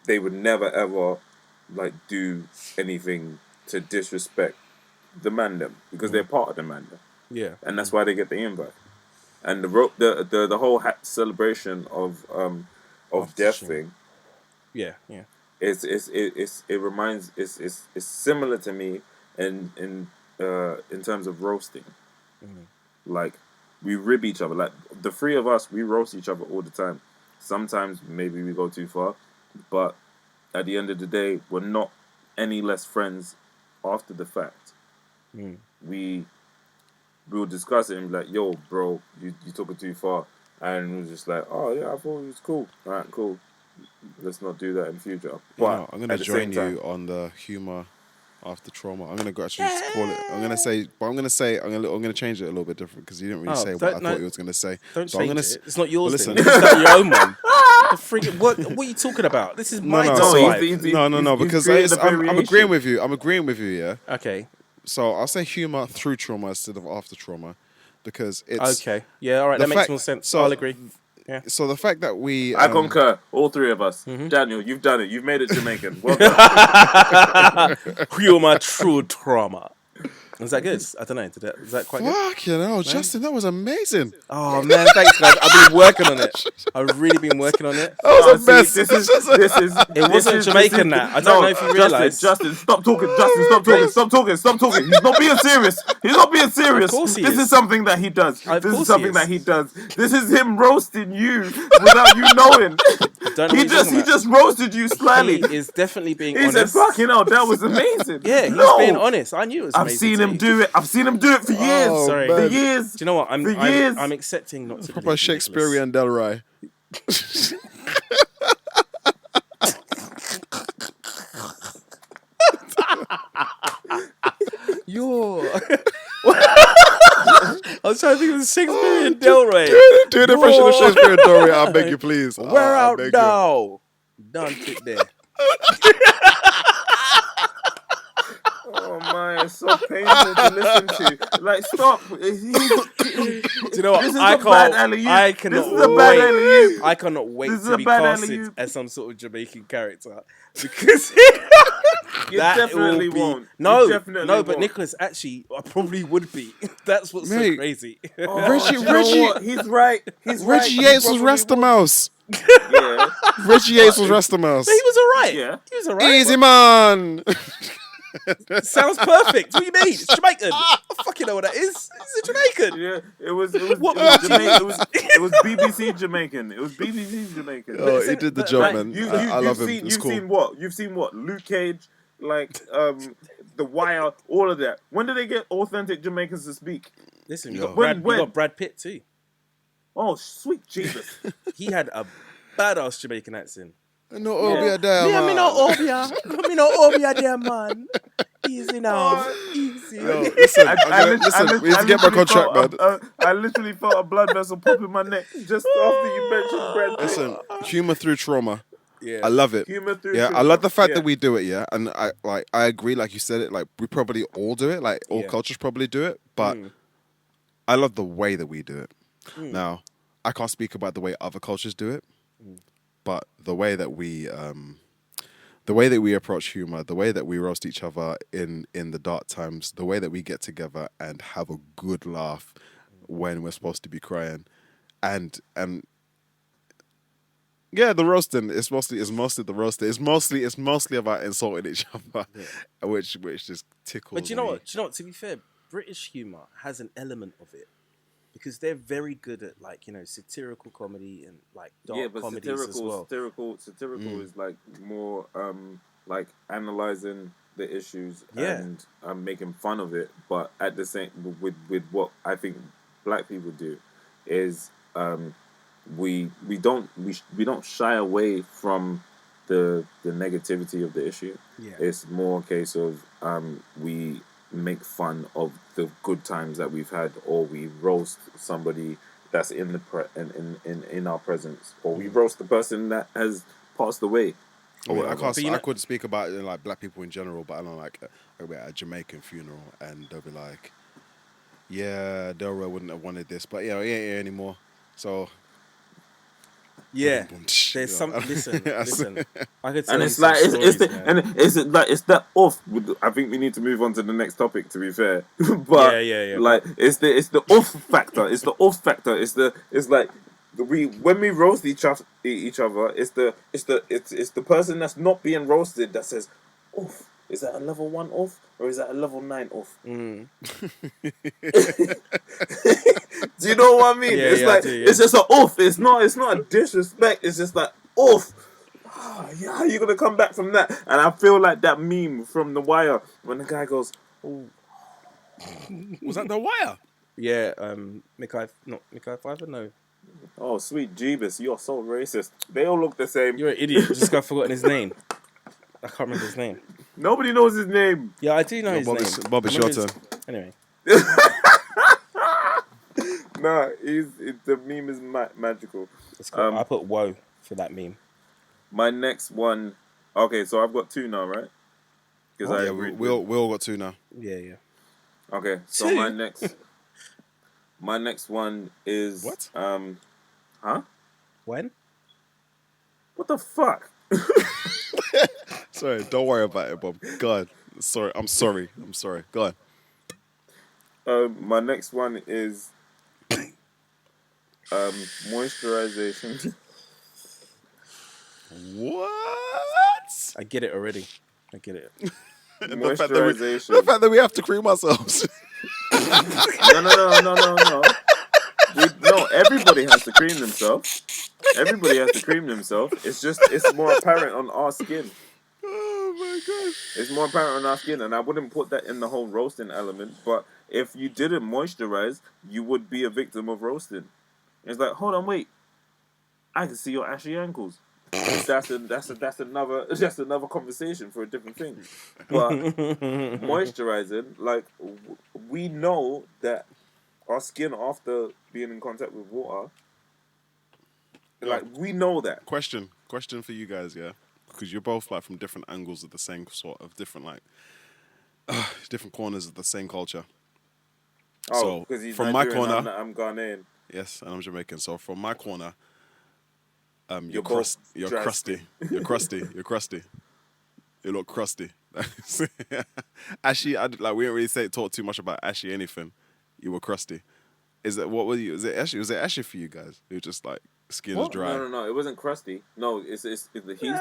they would never, ever, like, do anything to disrespect the mandem because they're part of the mandem. Yeah. And that's why they get the invite. And the whole celebration of death thing. Yeah. It's similar to me in terms of roasting. Like, we rib each other. Like, the three of us, we roast each other all the time. Sometimes maybe we go too far, but at the end of the day, we're not any less friends after the fact. We'll discuss it and be like, yo, bro, you took it too far. And we're just like, oh, yeah, I thought it was cool. All right, cool. Let's not do that in future. But I'm going to join you on the humour After trauma, I'm gonna go actually call it. I'm gonna change it a little bit different because you didn't really say what I thought you was gonna say. Don't So I'm change gonna it. It's not yours. listen. Then. It's your own one. The freaking what are you talking about? This is my no, top so- five. no, because created a I'm variation. agreeing with you. I'm agreeing with you. Yeah. Okay. So I'll say humor through trauma instead of after trauma, because it's Okay. Yeah. All right. the That makes fact- more sense. so- I'll agree. Yeah. So the fact that we I concur. All three of us. Mm-hmm. Daniel, you've done it. You've made it Jamaican. Well done. You're my true trauma. Was that good? I don't know. Is that quite good? Fuck you know, Justin, that was amazing. Oh man, thanks guys. I've been working on it. I've really been working on it. That was Oh, the best. see, this is. It wasn't Jamaican that. I don't know if you realise. Justin, stop talking. Justin, stop talking. Stop talking. Stop talking. He's not being serious. He's not being serious. Of course he This is. is something that he does. Of This course is something he is. that he does. This is him roasting you without you knowing. Don't know He what you're just talking about. roasted you slyly. He is definitely being He said, honest. "Fucking hell, that was amazing." Yeah, he's No. being honest. I knew it was I've amazing seen him too. do it. I've seen him do it for years. Oh, Sorry. For man. years. Do you know what? For years. I'm accepting not to Proper believe you, Shakespearean Delray. Nicholas. You're. I was trying to think of Shakespearean Delray. Do an impression of Shakespearean Delray. I beg you, please. Where I out beg you. now? Done it there. Oh my, it's so painful to listen to. Like, stop. Do you know what? This is I a bad can't. alley-oop. I cannot This is a bad wait. alley-oop. I cannot wait This is to a be bad casted alley-oop. as some sort of Jamaican character because You that definitely will be, won't. No, You definitely no, but won't. Nicholas, actually, I probably would be. That's what's so Mate. crazy. Oh, Reggie- do you know Reggie- what? He's right. He's right. Reggie He Yates was probably Rasta would. Mouse. Yeah. Reggie Yates was Rasta Mouse. He was alright. Yeah. He was alright. Easy man. Sounds perfect. What do you mean? It's Jamaican. I fucking know what that is. It's a Jamaican. Yeah, it was What it was BBC Jamaican. It was BBC Jamaican. Oh, he did the job, Like, man. you, I love him. seen, It's you've cool. seen what? You've seen what? Luke Cage, like The Wire, all of that. When did they get authentic Jamaicans to speak? Listen, you Yo. got Brad, When? you got Brad Pitt too. Oh, sweet Jesus! He had a badass Jamaican accent. No, Obia there, man. Me no Obia there, man. Easy now. Easy. Yo, listen, listen, we need to get back on track, man. I literally felt a blood vessel pop in my neck just after you mentioned Brad Pitt. Listen, humor through trauma. Yeah. I love it. Humor through Yeah, I trauma. love the fact Yeah. that we do it. Yeah, and I agree. Like you said it. Like we probably all do it. Like all Yeah. cultures probably do it. But I love the way that we do it. Now, I can't speak about the way other cultures do it, but the way that we approach humor, the way that we roast each other in the dark times, the way that we get together and have a good laugh when we're supposed to be crying, and yeah, the roasting is mostly the roasting. It's mostly about insulting each other, which just tickles. But do you know me. what? Do you know what? To be fair, British humour has an element of it because they're very good at satirical comedy and like dark but comedies as well. satirical is like more like analyzing the issues Yeah. and making fun of it. But at the same with what I think black people do is we don't shy away from the negativity of the issue. Yeah. It's more a case of we make fun of the good times that we've had, or we roast somebody that's in the in our presence, or we roast the person that has passed away. I mean, But you know- I could speak about like black people in general, but I don't like a Jamaican funeral, and they'll be like, "Yeah, Delroy wouldn't have wanted this, but he ain't here anymore." So Yeah. boom, There's you some. know. Listen. I could tell And you it's some like stories, man. it's that off. I think we need to move on to the next topic. To be fair, but Yeah. like it's the off factor. It's the off factor. It's like when we roast each other. It's the person that's not being roasted that says, "Off." Is that a level 1 off or is that a level 9 off? Mm. Do you know what I mean? Yeah, It's yeah, I like do, yeah. it's just an off. It's not a disrespect. It's just like off. Yeah, how you gonna come back from that? And I feel like that meme from The Wire when the guy goes, "Oh, Was that The Wire? Yeah. Mikai Pfeiffer. No, oh, sweet Jeebus, you're so racist." They all look the same. you're an idiot. Just got forgotten his name. I can't remember his name. Nobody knows his name. Yeah, I do know his Bob, name. Bob, it's I your remember turn. Anyway. Nah, the meme is magical. It's cool. I put whoa for that meme. My next one. Okay, so I've got two now, right? Because I Yeah, agreed. we all got two now. Yeah. Okay, so Two? my next one is What? Huh? When? What the fuck? Sorry, don't worry about it, Bob. God, sorry. I'm sorry. Go on. My next one is moisturization. What? I get it already. I get it. Moisturization. The fact that we have to cream ourselves. No. No, everybody has to cream themselves. Everybody has to cream themselves. It's more apparent on our skin. Oh my god. It's more apparent on our skin, and I wouldn't put that in the whole roasting element. But if you didn't moisturize, you would be a victim of roasting. It's like, hold on, wait, I can see your ashy ankles. That's another conversation for a different thing. But moisturizing, like we know that our skin after being in contact with water, like we know that. Question for you guys, yeah, because you're both like from different angles of the same sort of different different corners of the same culture. Oh, So, because he's from my Nigerian, corner- I'm Ghanaian. Yes, and I'm Jamaican. So from my corner, You're you're both you're dry crusty. You're crusty. You're crusty. You look crusty. Ashy, we didn't really talk too much about ashy anything. You were crusty. Is that what were you? Was it ashy? Was it ashy for you guys? You were just like skin's What? dry. No. It wasn't crusty. No, he's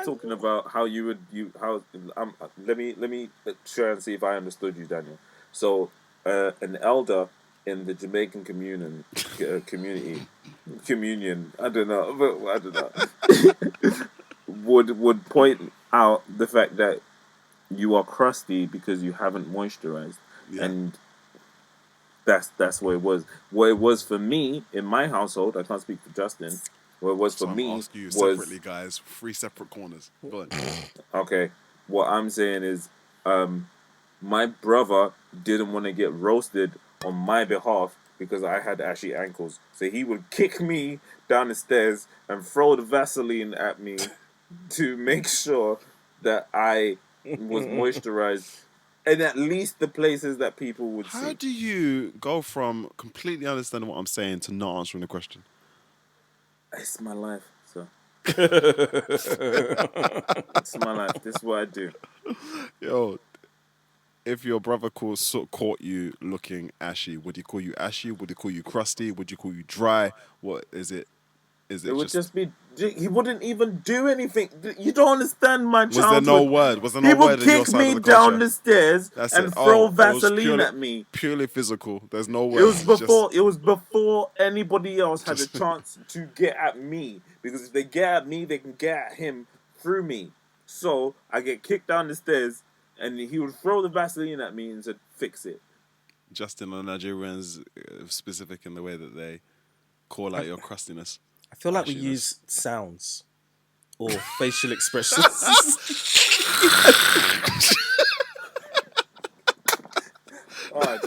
talking about how let me try and see if I understood you, Daniel. So, an elder in the Jamaican communion, I don't know, would point out the fact that you are crusty because you haven't moisturized, Yeah. and that's what it was. What it was for me in my household, I can't speak for Justin. What it was So for I'm me asking you was separately, guys. 3 separate corners. Go on. okay. What I'm saying is, my brother didn't want to get roasted on my behalf because I had ashy ankles. So he would kick me down the stairs and throw the Vaseline at me to make sure that I was moisturized in at least the places that people would How see. do you go from completely understanding what I'm saying to not answering the question? It's my life, so. It's my life. This is what I do. Yo, if your brother caught you looking ashy, would he call you ashy? Would he call you crusty? Would you call you dry? What is it? Is it It would just be. He wouldn't even do anything. You don't understand my Was childhood. there no word? Was there no He word would in your kick side me of the down culture? the stairs That's and it. throw It was Vaseline at me. Purely physical. There's no It words. was before. It was before anybody else had a chance to get at me. Because if they get at me, they can get at him through me. So I get kicked down the stairs, and he would throw the Vaseline at me and said, "Fix it." Justin and Nigerians specific in the way that they call out your crustiness. I feel like we Ashiness. use sounds or facial expressions. Alright.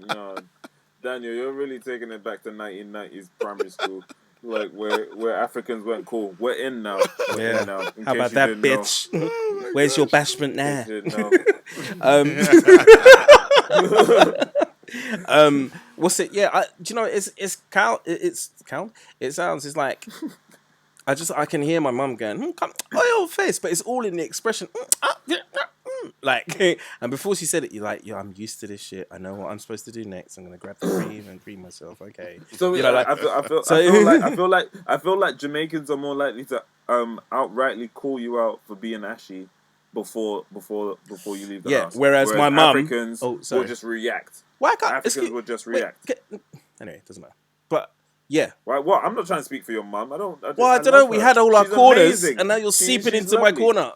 No, Daniel, you're really taking it back to 1990s primary school, like where Africans weren't cool. We're in now. We're Yeah. in now. In How case about you that, didn't know. bitch? Where's your bashment now? In case you didn't know. What's it? Yeah, do you know it's count? It's count. It sounds. It's like I can hear my mum going, come, oh your face, but it's all in the expression. Like, and before she said it, you're like, yo, I'm used to this shit. I know what I'm supposed to do next. I'm gonna grab the cream and cream myself. Okay. So You know, like- I feel like Jamaicans are more likely to outrightly call you out for being ashy before you leave the Yeah, house. whereas my mum- Africans Oh, sorry. will just react. Why can't Africans would just wait, react. anyway, it doesn't matter. But yeah. Right? Well, I'm not trying to speak for your mum. I don't Well, I don't love know. We her. had all our She's corners, amazing. and now you're seeping she's into my lovely. corner.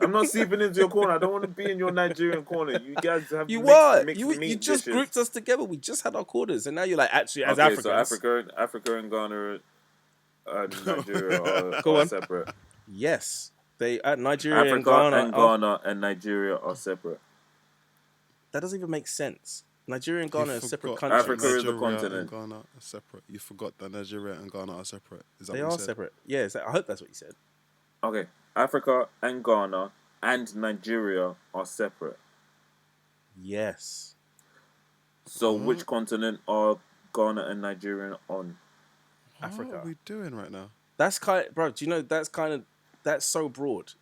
I'm not seeping into your corner. I don't want to be in your Nigerian corner. You guys have You mixed, are. mixed You meat just dishes. grouped us together. We just had our corners, and now you're like, actually, as Okay, Africans. so Africa and Ghana. and Nigeria Go are on. separate. Yes, they Nigeria and Africa Ghana. and Ghana and Nigeria are separate. That doesn't even make sense. Nigeria and Ghana You are separate forgot countries. Africa is a Nigeria continent. and Ghana are separate. You forgot that Nigeria and Ghana are separate. Is that They what you are said? separate. Yeah, I hope that's what you said. Okay, Africa and Ghana and Nigeria are separate. Yes. So which continent are Ghana and Nigeria on? Africa. What are we doing right now? That's bro. Do you know that's so broad.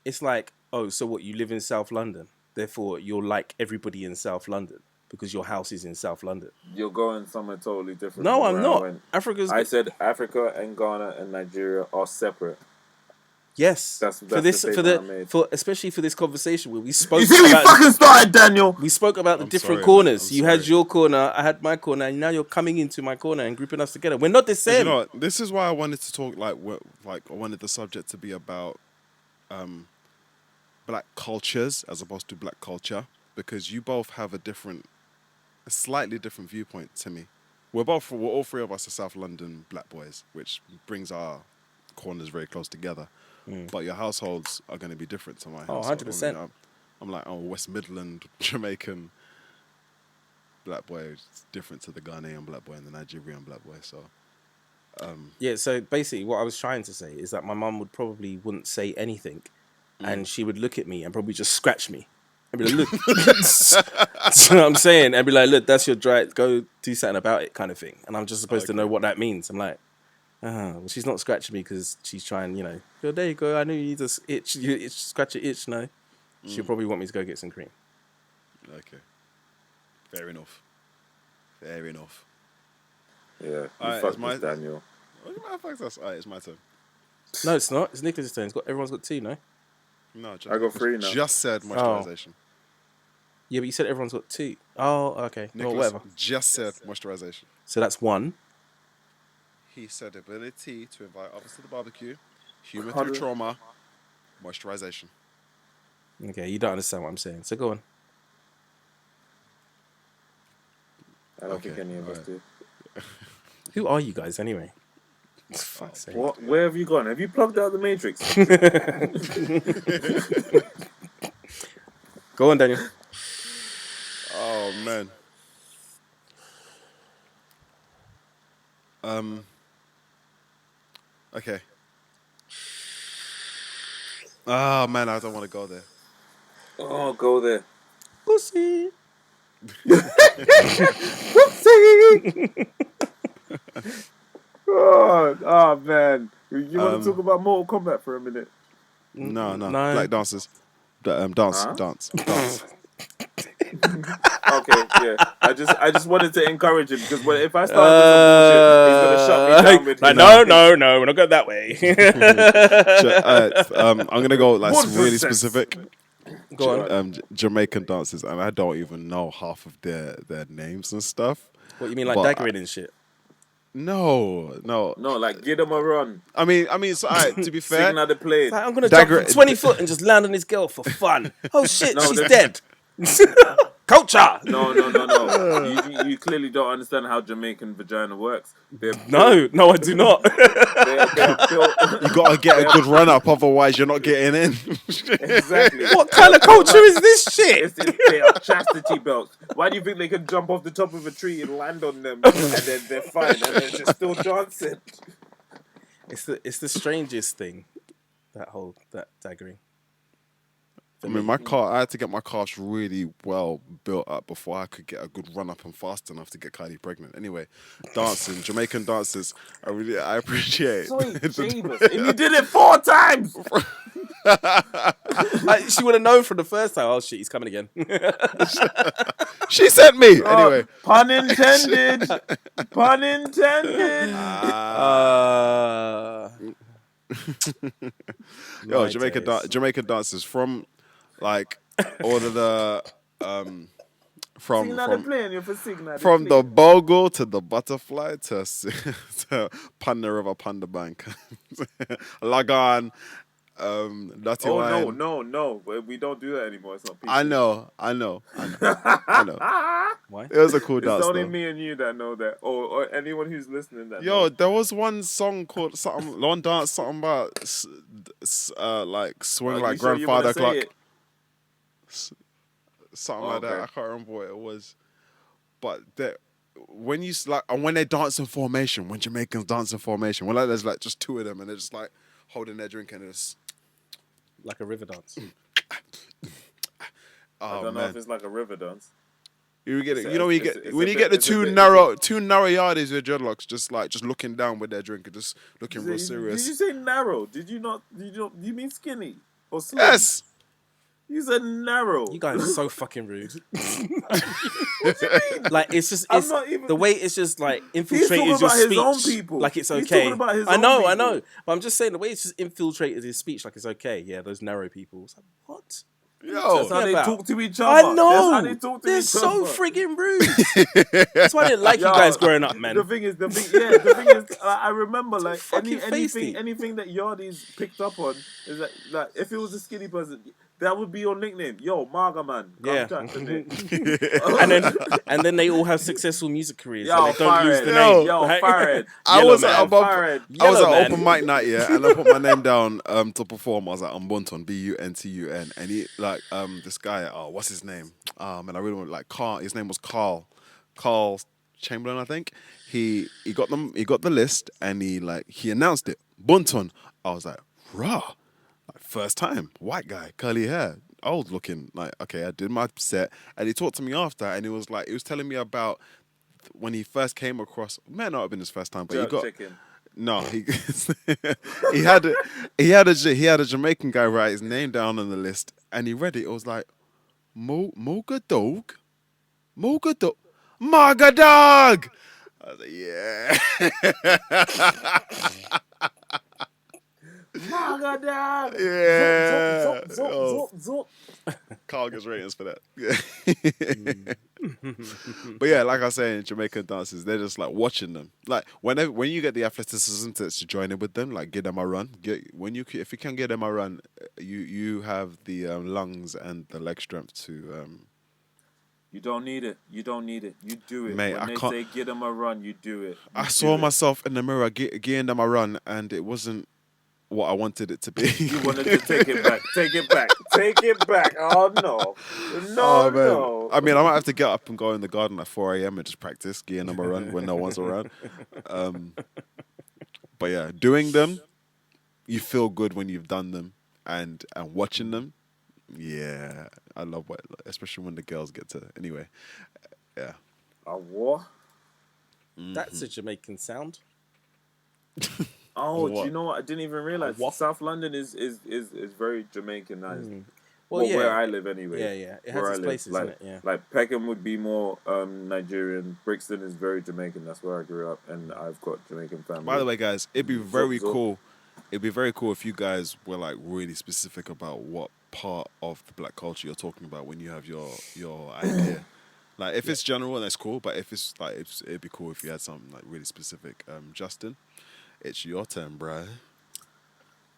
It's like, oh, so what? You live in South London, therefore you're like everybody in South London because your house is in South London. You're going somewhere totally different. No, from I'm where not. I went. Africa's. I said Africa and Ghana and Nigeria are separate. Yes. That's for the this, for statement I made. especially for this conversation where we spoke. You see, we about fucking started, Daniel. We spoke about the I'm different sorry, corners. man. I'm You had sorry. your corner, I had my corner, and now you're coming into my corner and grouping us together. We're not the same. You know what? This is why I wanted to talk like I wanted the subject to be about black cultures as opposed to black culture, because you both have a slightly different viewpoint to me. We're all three of us are South London black boys, which brings our corners very close together. But your households are going to be different to my household. 100%. I'm like, West Midland Jamaican black boy. It's different to the Ghanaian black boy and the Nigerian black boy. So Yeah, so basically what I was trying to say is that my mum wouldn't say anything, and she would look at me and probably just scratch me and be like, look, you know what I'm saying? And be like, look, that's your dry, go do something about it kind of thing. And I'm just supposed to know what that means. I'm like, well, she's not scratching me because she's trying, go, there you go, I know you need to scratch your itch, no. She'll probably want me to go get some cream. okay, fair enough. Fair enough. Yeah, you Alright, fucked it's my- this, Daniel. What the fuck is that? Alright, it's my turn. No, it's not. It's Nicholas' turn. Everyone's got two, no? No, I got three now. Just said moisturization. Yeah, but you said everyone's got two. Oh, okay. Well, Nicholas whatever. just said moisturization. So that's one. He said ability to invite others to the barbecue, human How through do- trauma, moisturization. Okay, you don't understand what I'm saying. So go on. I don't think Okay, any of us alright. do. Who are you guys anyway? Fuck's sake. What? Where have you gone? Have you plugged out the Matrix? Go on, Daniel. Oh man. Okay. Oh man, I don't want to go there. Oh, go there. Pussy. Oh man. You want to talk about Mortal Kombat for a minute? No. No. Black dancers. Dance. Okay, yeah. I just wanted to encourage him because if I start with some bullshit, he's gonna shut me down with like, his- no, we're not going that way. I'm gonna go like What really nonsense. specific. Go on. Jamaican dancers, and I don't even know half of their names and stuff. What you mean, like But daggering and shit? No. No, like give them a run. I mean, so alright, to be fair, Signal the plane. Like, I'm gonna Dagger- jump from 20 foot and just land on this girl for fun. Oh shit, No, she's the- dead. Culture. No. You clearly don't understand how Jamaican vagina works. No, I do not. They're built. you gotta get a good run up, otherwise you're not getting in. Exactly. What kind of culture is this shit? They are chastity belts. Why do you think they can jump off the top of a tree and land on them and then they're fine and they're just still dancing? It's the strangest thing. That daggering. I mean, I had to get my calves really well built up before I could get a good run up and fast enough to get Kylie pregnant. Anyway, Jamaican dancers, I appreciate. Sweet Jeebus. And you did it 4 times. She would have known from the first time. Oh shit, he's coming again. She sent me anyway. Pun intended. Pun intended. Yo, My days. Jamaican dancers from like all of the Signal the from plane. You're for signal. from the bogle to the butterfly to Panda River, Panda Bank, Lagan, Nutty Oh Wine. no! We don't do that anymore. It's not. PC. I know. I know. Why? It was a cool It's dance only though. me and you that know that, or anyone who's listening that. Yo, knows. there was one song called something, one dance, something about like swing Are like you sure you wanna grandfather say clock, it? something like that. Okay. I can't remember what it was, but when you like, and when they dance in formation, when Jamaicans dance in formation, when like there's like just two of them and they're just like holding their drink and it's Like a river dance. I oh don't know if man, it's like a river dance. you get it. It's You know when you it's get it's when a you bit- get the it's a two bit- narrow yardies with dreadlocks, just looking down with their drink and just looking real Did serious. you say narrow? Did you not? You mean skinny or slim? Yes. You said narrow. You guys are so fucking rude. Like it's just I'm it's not even- the way it's just like talking infiltrated your about his speech. own people. Like it's He's okay. talking about his I own know, I people. know. But I'm just saying the way it's just infiltrated his speech, like it's okay. Yeah, those narrow people. It's like, what? Yo, That's how they about? talk to each other. I That's know. how they talk to They're each so other. friggin' rude. That's why I didn't like you Yo, guys growing up, man. The thing is, the thing is, I remember like fucking feisty. anything that Yardies picked up on is that like if it was a skinny person, that would be your nickname. Yo, Marga man. Come Yeah. chat to me. and then they all have successful music careers. Yo, and they don't use the Farid. name. Yo, right? Farid. I Yellow was man. at above, Farid. I was Yellow at man. open mic night, yeah, and I put my name down to perform. I was like, I'm Bunton, Buntun, and he like this guy. Oh, what's his name? And I really want like Carl. His name was Carl Chamberlain, I think. He got the list, and he announced it. Bunton. I was like, rah, like first time, white guy, curly hair. Old looking, like okay, I did my set, and he talked to me after, and he was telling me about when he first came across. May not have been his first time, but he Jerk got chicken. no. He had a Jamaican guy write his name down on the list, and he read it. It was like Moga Dog, Marga Dog. I was like, yeah. Marga Yeah. Zop, Oh. zop. Carl gets ratings for that. But yeah, like I say, in Jamaican dances, they're just like watching them. Like when you get the athleticism to join in with them, like give them a run. If you can get them a run, you have the lungs and the leg strength to. You don't need it. You don't need it. You do it. Mate, when I they can't- say give them a run, you do it. I You saw do it. myself in the mirror giving them a run, and it wasn't what I wanted it to be. You wanted to take it back. Take it back. Take it back. Oh no. No, Oh, man. no. I mean, I might have to get up and go in the garden at 4 a.m. and just practice giving them a run when no one's around. But yeah, doing them, you feel good when you've done them, and watching them, yeah, I love especially when the girls get to. Anyway, yeah. A what? That's a Jamaican sound. Oh, do What? you know what? I didn't even realize. What? South London is very Jamaicanized. Well, yeah. Where I live anyway. Yeah. It Where has I its live. places, like, isn't it? Yeah. Like Peckham would be more Nigerian. Brixton is very Jamaican. That's where I grew up, and I've got Jamaican family. By the way, guys, it'd be very Zop, zop. cool. It'd be very cool if you guys were like really specific about what part of the black culture you're talking about when you have your idea. Like if it's general, that's cool. But if it's like, it'd be cool if you had something like really specific. Justin, it's your turn, bro.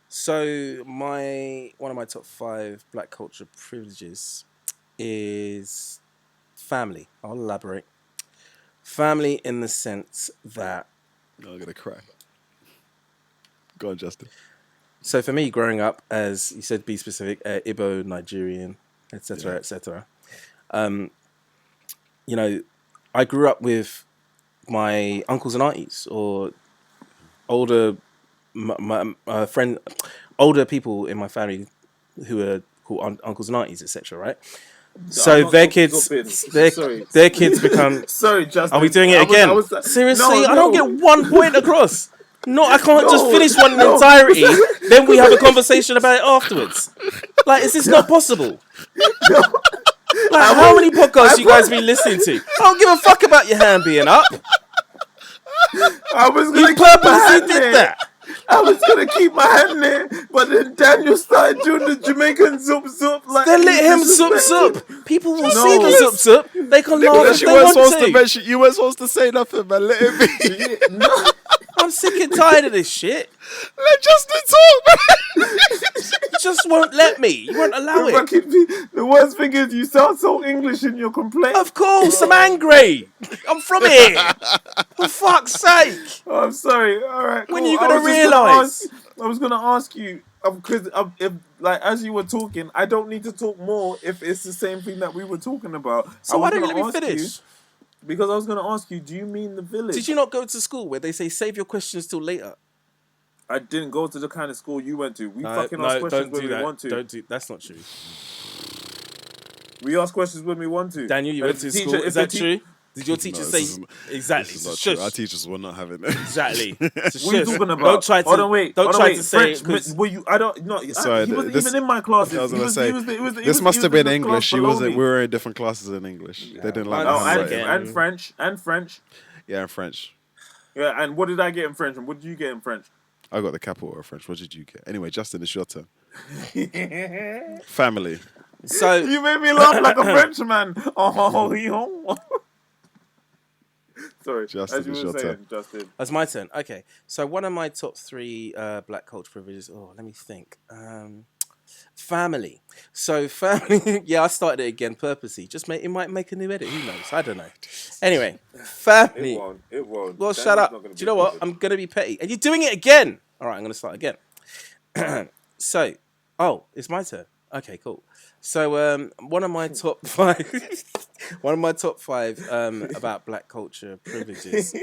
So one of my top 5 black culture privileges is family. I'll elaborate. Family in the sense that, I'm gonna cry. Go on, Justin. so for me, growing up, as you said, be specific, Igbo, Nigerian, etc., Yeah. etc. You know, I grew up with my uncles and aunties or older older people in my family who are called uncles and aunties, etc. Right? So I'm not their zop- kids, zopping. Sorry. their kids become. Sorry, Justin. Are we doing it again? Seriously, I don't get one point across. No, I can't just finish one in entirety. Then we have a conversation about it afterwards. Like, is this not possible? Like, how many podcasts you guys been listening to? I don't give a fuck about your hand being up. I was You gonna keep my purposely hand did there. that. I was gonna keep my hand there, but then Daniel started doing the Jamaican zup zup. Like Then let him disrespectful. zup zup. People will No. see the zup zup. They can laugh if You they weren't want supposed to to. mention. You weren't supposed to say nothing, man. Let it be. Yeah, no. I'm sick and tired of this shit. Let Justin talk, man. You just won't let me. You won't allow it. The worst thing is you sound so English in your complaint. Of course, I'm angry. I'm from here. For fuck's sake. Oh, I'm sorry. All right. When cool. you gonna I was just realise? I was gonna ask you because if like as you were talking, I don't need to talk more if it's the same thing that we were talking about. So why was don't you gonna let me ask finish? Because I was gonna ask you, do you mean the village? Did you not go to school where they say save your questions till later? I didn't go to the kind of school you went to. We No, fucking ask questions don't when do we that. want to. Don't do. That's not true. We ask questions when we want to. Daniel, you And went if to the school. teacher- Is if the that te- true? Did your No, teacher this say isn't- exactly? This is not Shush. true. Our teachers will not have it. Exactly. So What are you shush. talking about? Don't try to. Hold on, wait. Don't Hold on, try wait. to say it French. 'cause- Were you? I don't. No. Sorry, he wasn't this- even in my classes. I was He gonna say, he this was must have in been the English. class She below wasn't. me. We were in different classes in English. They didn't like mine's the Oh, again. handwriting. and French. And French. Yeah, and French. Yeah, and what did I get in French? And what did you get in French? I got the capital of French. What did you get? Anyway, Justin, it's your turn. Family. So You made me laugh like a Frenchman. Oh, yo. Sorry, Justin, as you it's were your saying, turn. Justin. that's my turn. Okay. So one of my top three black culture privileges. Oh, let me think. Family. So family. Yeah, I started it again purposely. It might make a new edit. Who knows? I don't know. Anyway, family. It won't. It won't. Well, Daniel's shut up. not Do gonna you know be what? bothered. I'm gonna be petty, and you're doing it again. All right, I'm gonna start again. So, it's my turn. Okay, cool. So, one of my top five, about black culture privileges.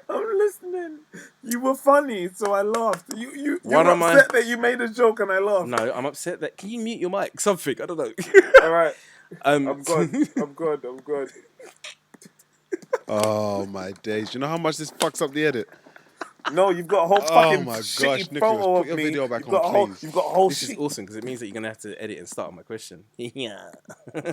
I'm listening. You were funny, so I laughed. You One were of my- upset that you made a joke and I laughed. No, I'm upset that. Can you mute your mic? Something I don't know. All right, I'm good. I'm good. I'm good. Oh my days! You know how much this fucks up the edit? No, you've got a whole Oh fucking my shitty gosh, Nicholas, photo put of your me. video back You've got on, a whole, please. You've got a whole This is shit. awesome because it means that you're gonna have to edit and start on my question. Yeah.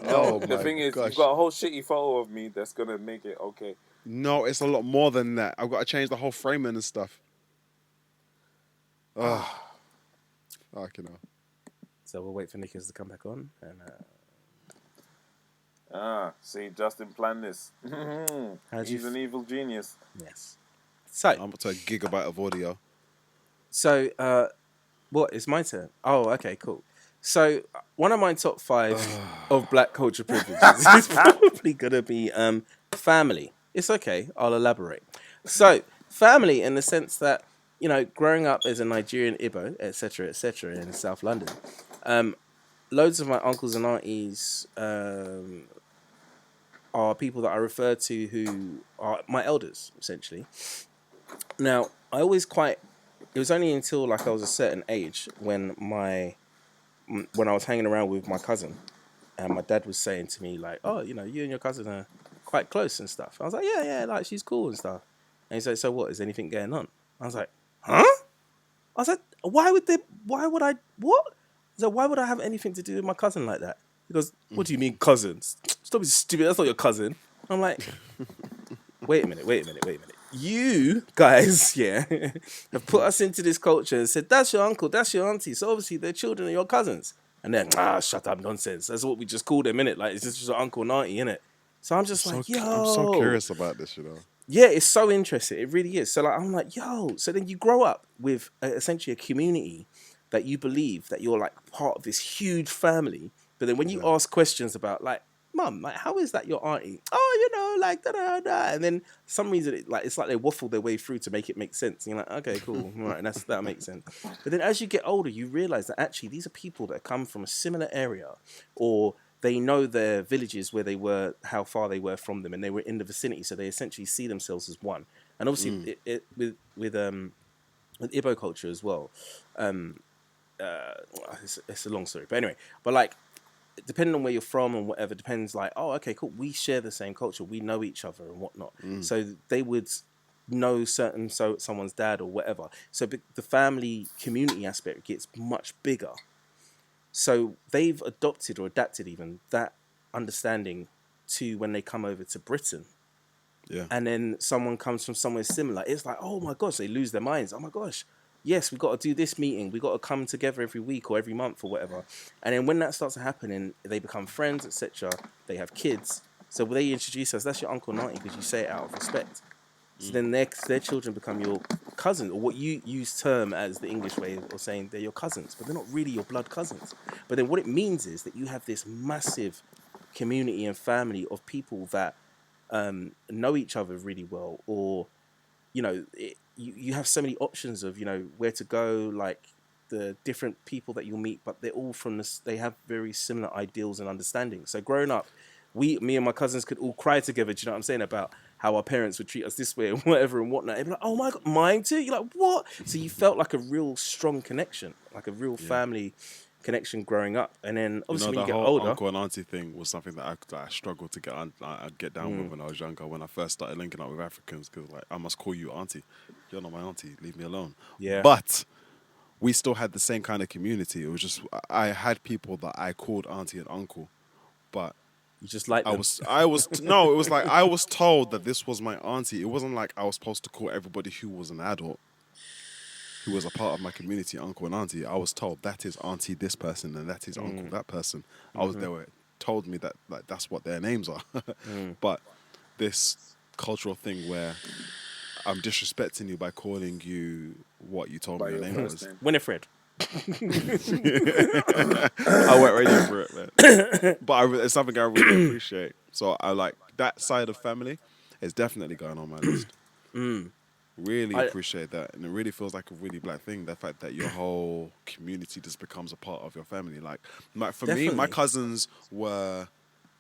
Oh The my thing is, gosh. you've got a whole shitty photo of me that's gonna make it okay. No, it's a lot more than that. I've got to change the whole framing and stuff. Oh, fucking hell. So we'll wait for Nicholas to come back on, and See, Justin planned this. How'd you He's an evil genius. yes. So, I'm up to a gigabyte of audio. what is my turn? Oh, okay, cool. So, one of my top five of black culture privileges is probably gonna be family. It's okay. I'll elaborate. So, family in the sense that growing up as a Nigerian Igbo, etc., in South London, loads of my uncles and aunties are people that I refer to who are my elders, essentially. Now, it was only until like I was a certain age when I was hanging around with my cousin, and my dad was saying to me like, "Oh, you and your cousin are quite close and stuff." I was like, "Yeah, like she's cool and stuff." And he said, "So what? Is anything going on?" I was like, "Huh?" I was like, why would I have anything to do with my cousin like that? He goes, "What do you mean cousins? Stop being stupid. That's not your cousin." I'm like, wait a minute. You guys, have put us into this culture and said, that's your uncle, that's your auntie. So obviously they're children of your cousins. And then, shut up, nonsense. That's what we just call them, innit? Like, it's just your uncle and auntie, innit? So I'm just like, yo. I'm so curious about this, Yeah, it's so interesting. It really is. So like, I'm like, yo. So then you grow up with essentially a community that you believe that you're like part of this huge family. But then when you ask questions about like, Mum, like, how is that your auntie? Oh, like da. And then some reason it's like they waffle their way through to make it make sense. And you're like, okay, cool, all right, that makes sense. But then as you get older, you realize that actually these are people that come from a similar area, or they know their villages where they were, how far they were from them, and they were in the vicinity, so they essentially see themselves as one. And obviously, with Igbo culture as well, it's a long story, but anyway, depending on where you're from and whatever, depends like, oh, okay, cool, we share the same culture, we know each other and whatnot. So they would know someone's dad or whatever. So the family community aspect gets much bigger. So they've adopted or adapted even that understanding to when they come over to Britain. Yeah. And then someone comes from somewhere similar. It's like, oh my gosh, they lose their minds. Oh my gosh. Yes, we got to do this meeting. We got to come together every week or every month or whatever. And then when that starts to happen and they become friends, etc., they have kids. So they introduce us, that's your uncle and auntie because you say it out of respect. So then their children become your cousin, or what you use term as the English way of saying they're your cousins, but they're not really your blood cousins. But then what it means is that you have this massive community and family of people that know each other really well, or you have so many options of where to go, like the different people that you'll meet, but they're all from this. They have very similar ideals and understanding. So growing up, me and my cousins could all cry together. Do you know what I'm saying about how our parents would treat us this way and whatever and whatnot? They'd be like, "Oh my god, mine too." You're like, "What?" So you felt like a real strong connection, like a real family connection growing up. And then obviously when the you get whole older, uncle and auntie thing was something that I struggled to I'd get down with when I was younger. When I first started linking up with Africans, because like I must call you auntie. You're not my auntie. Leave me alone. Yeah. But we still had the same kind of community. It was just I had people that I called auntie and uncle, but you just like them. I was no. It was like I was told that this was my auntie. It wasn't like I was supposed to call everybody who was an adult, who was a part of my community, uncle and auntie. I was told that is auntie this person and that is uncle that person. They were told me that like that's what their names are. But this cultural thing where I'm disrespecting you by calling you what you told By me your your name first was. name. Winifred. I went right in for it, man. But it's something I really appreciate. So I like that side of family. Is definitely going on my list. Really appreciate that, and it really feels like a really black thing. The fact that your whole community just becomes a part of your family. Like, for me, my Definitely. cousins were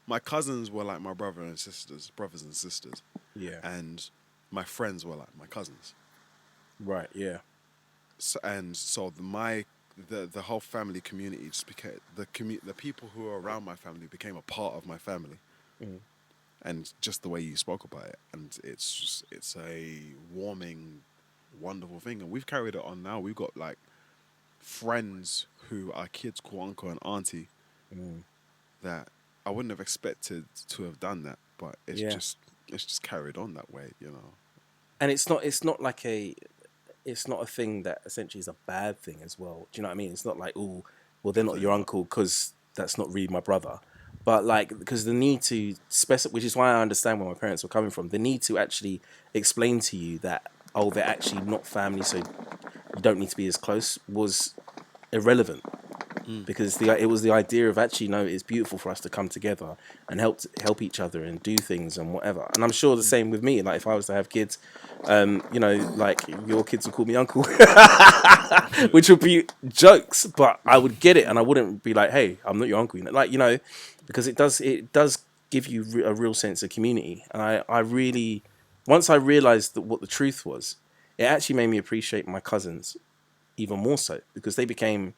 like my brothers and sisters, Yeah. and my friends were like my cousins. Right. Yeah. So, the whole family community just became the people who were around my family became a part of my family. And just the way you spoke about it, and it's a warming, wonderful thing, and we've carried it on now. We've got like friends who our kids call uncle and auntie that I wouldn't have expected to have done that, but it's just carried on that way, And it's not a thing that essentially is a bad thing as well. Do you know what I mean? It's not like, oh, well, they're not your uncle because that's not really my brother. But like, because the need to specify, which is why I understand where my parents were coming from, the need to actually explain to you that, oh, they're actually not family, so you don't need to be as close, was irrelevant. Because it was the idea of actually, no, it's beautiful for us to come together and help each other and do things and whatever. And I'm sure the same with me. Like if I was to have kids, like your kids would call me uncle, which would be jokes, but I would get it and I wouldn't be like, hey, I'm not your uncle, because it does give you a real sense of community. And I really, once I realized what the truth was, it actually made me appreciate my cousins even more so, because it became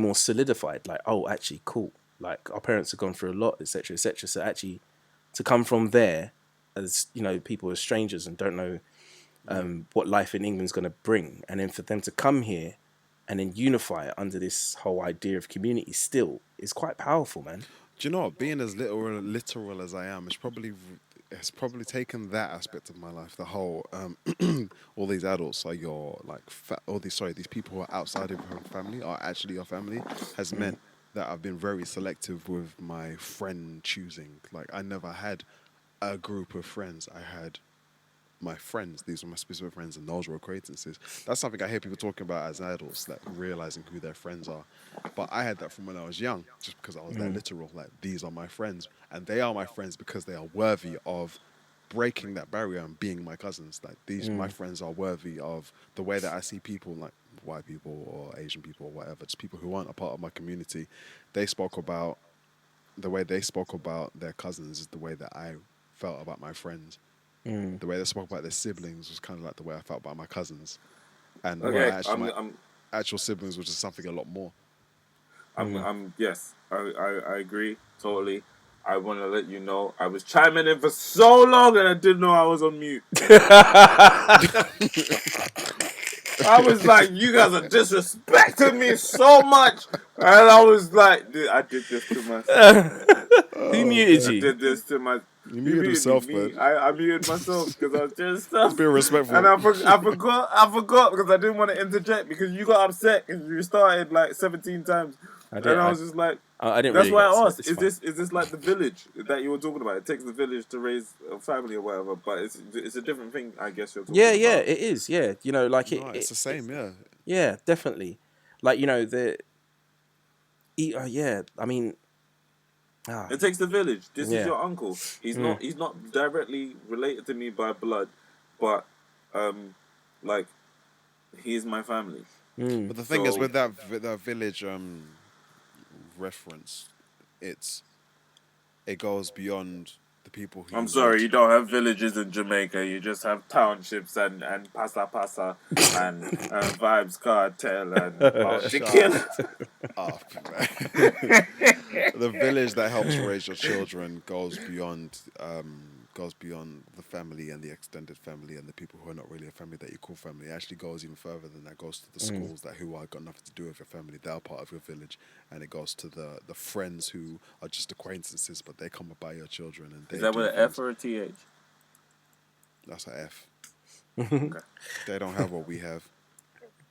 more solidified. Like, oh, actually, cool. Like our parents have gone through a lot, etc., etc. So actually, to come from there, as people are strangers and don't know what life in England's going to bring, and then for them to come here and then unify under this whole idea of community still is quite powerful, man. Do you know what? Being as literal as I am, it's probably taken that aspect of my life. The whole all these adults are your like these people who are outside of your family are actually your family has meant that I've been very selective with my friend choosing. Like I never had a group of friends. I had my friends. These were my specific friends, and those were acquaintances. That's something I hear people talking about as adults, like realizing who their friends are. But I had that from when I was young, just because I was that literal. Like these are my friends, and they are my friends because they are worthy of breaking that barrier and being my cousins. Like my friends are worthy of the way that I see people, like white people or Asian people or whatever, just people who aren't a part of my community. The way they spoke about their cousins is the way that I felt about my friends. The way they spoke about their siblings was kind of like the way I felt about my cousins. And my actual siblings was just something a lot more. Yes, I agree totally. I want to let you know I was chiming in for so long and I didn't know I was on mute. I was like, you guys are disrespecting me so much. And I was like, I did this to myself. Who muted I you? did this to myself. You muted yourself, me. man. I muted myself because I was doing stuff. Be respectful. And I forgot because I didn't want to interject because you got upset because you started like 17 times. I And didn't. I was just like, I didn't. that's really why get I it, asked, so is it's fine. this like the village that you were talking about? It takes the village to raise a family or whatever, but it's a different thing, I guess you're talking Yeah, about. it is. Yeah, like No, it's the same. Yeah. yeah, definitely. Like yeah. I mean, It takes the village. This is Yeah. your uncle. He's not directly related to me by blood, but like he's my family. But the thing is, So- with that village reference, it goes beyond the people who. I'm sorry, you don't have villages in Jamaica. You just have townships and Pasa Pasa and Vibes Cartel and the Killer. Up, the village that helps raise your children goes beyond the family and the extended family and the people who are not really a family that you call family. It actually goes even further than that. It goes to the schools that who are got nothing to do with your family. They are part of your village, and it goes to the friends who are just acquaintances, but they come by your children and they Is that do with an things. F or a TH? That's an F. They don't have what we have.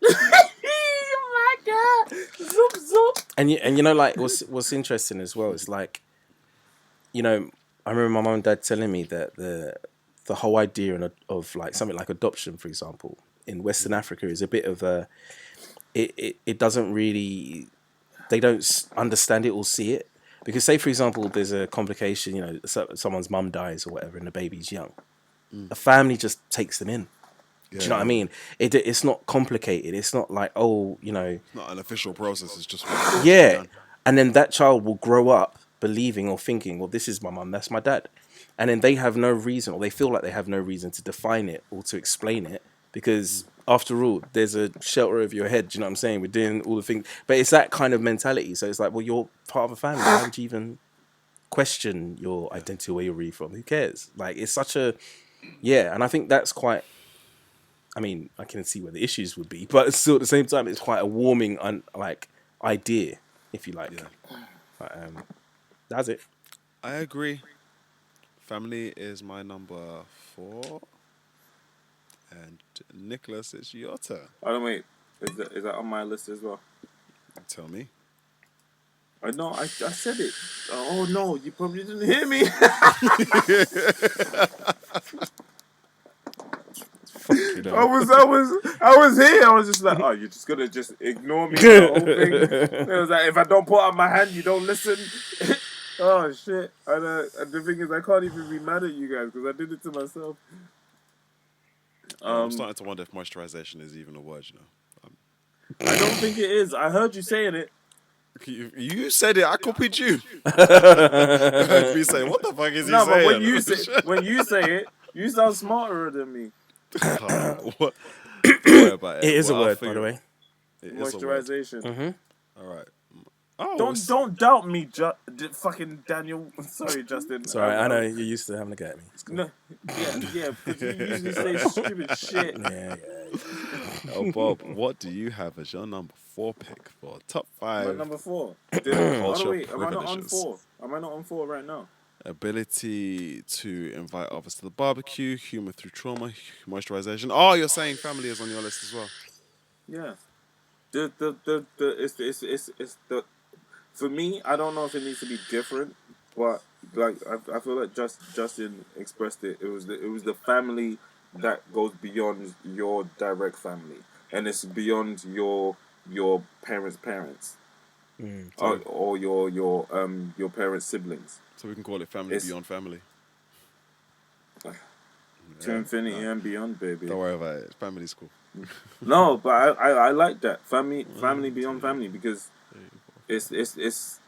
Oh my god! Zoop zoop. and you know, like what's interesting as well is like, you know, I remember my mum and dad telling me that the whole idea of like something like adoption, for example, in Western Africa is a bit of a it doesn't really, they don't understand it or see it, because say for example there's a complication, you know, someone's mum dies or whatever and the baby's young, the family just takes them in. Do you know what I mean? It's not complicated. It's not like, oh, you know, Not an official process. It's just yeah. And then that child will grow up believing or thinking, well, this is my mum, that's my dad. And then they have no reason, or they feel like they have no reason to define it or to explain it, because after all, there's a shelter over your head. Do you know what I'm saying? We're doing all the things. But it's that kind of mentality. So it's like, well, you're part of a family. Why would you even question your identity or where you're really from? Who cares? Like, it's such a, yeah. And I think that's quite, I mean, I can see where the issues would be, but still at the same time, it's quite a warming, like, idea, if you like. Yeah. But, that's it. I agree. Family is my number 4. And Nicholas, it's your turn. Oh no, wait. Is that on my list as well? Tell me. No, I said it. Oh no, you probably didn't hear me. You know. I was here. I was just like, oh, you're just gonna just ignore me the whole thing. It was like, if I don't put up my hand, you don't listen. Oh shit! And the thing is, I can't even be mad at you guys because I did it to myself. I'm starting to wonder if moisturization is even a word, you know. I don't think it is. I heard you saying it. You said it. I copied you. Heard me saying, "What the fuck is he No, saying?" but when you say it, you sound smarter than me. What? Don't worry about it. It is a Well, I'll word, by figure the it. way. It is a word. Moisturization. All right. Oh, Don't doubt me, fucking Daniel. Sorry, Justin. Sorry, I know you're used to having a go at me. It's cool. No, yeah, because you usually say stupid shit. Yeah. Oh, Bob, what do you have as your number 4 pick for top I'm 5 at number 4. cultural Wait, am I not on privileges? 4? Am I not on 4 right now? Ability to invite others to the barbecue, humor through trauma, moisturization. Oh, you're saying family is on your list as well. Yeah. It's the, for me, I don't know if it needs to be different, but like I feel like Justin expressed it. It was the family that goes beyond your direct family, and it's beyond your parents' parents, or your parents' siblings. So we can call it family It's- beyond family. To infinity and beyond, baby. Don't worry about it. Family's cool. No, but I like that family beyond family, because it's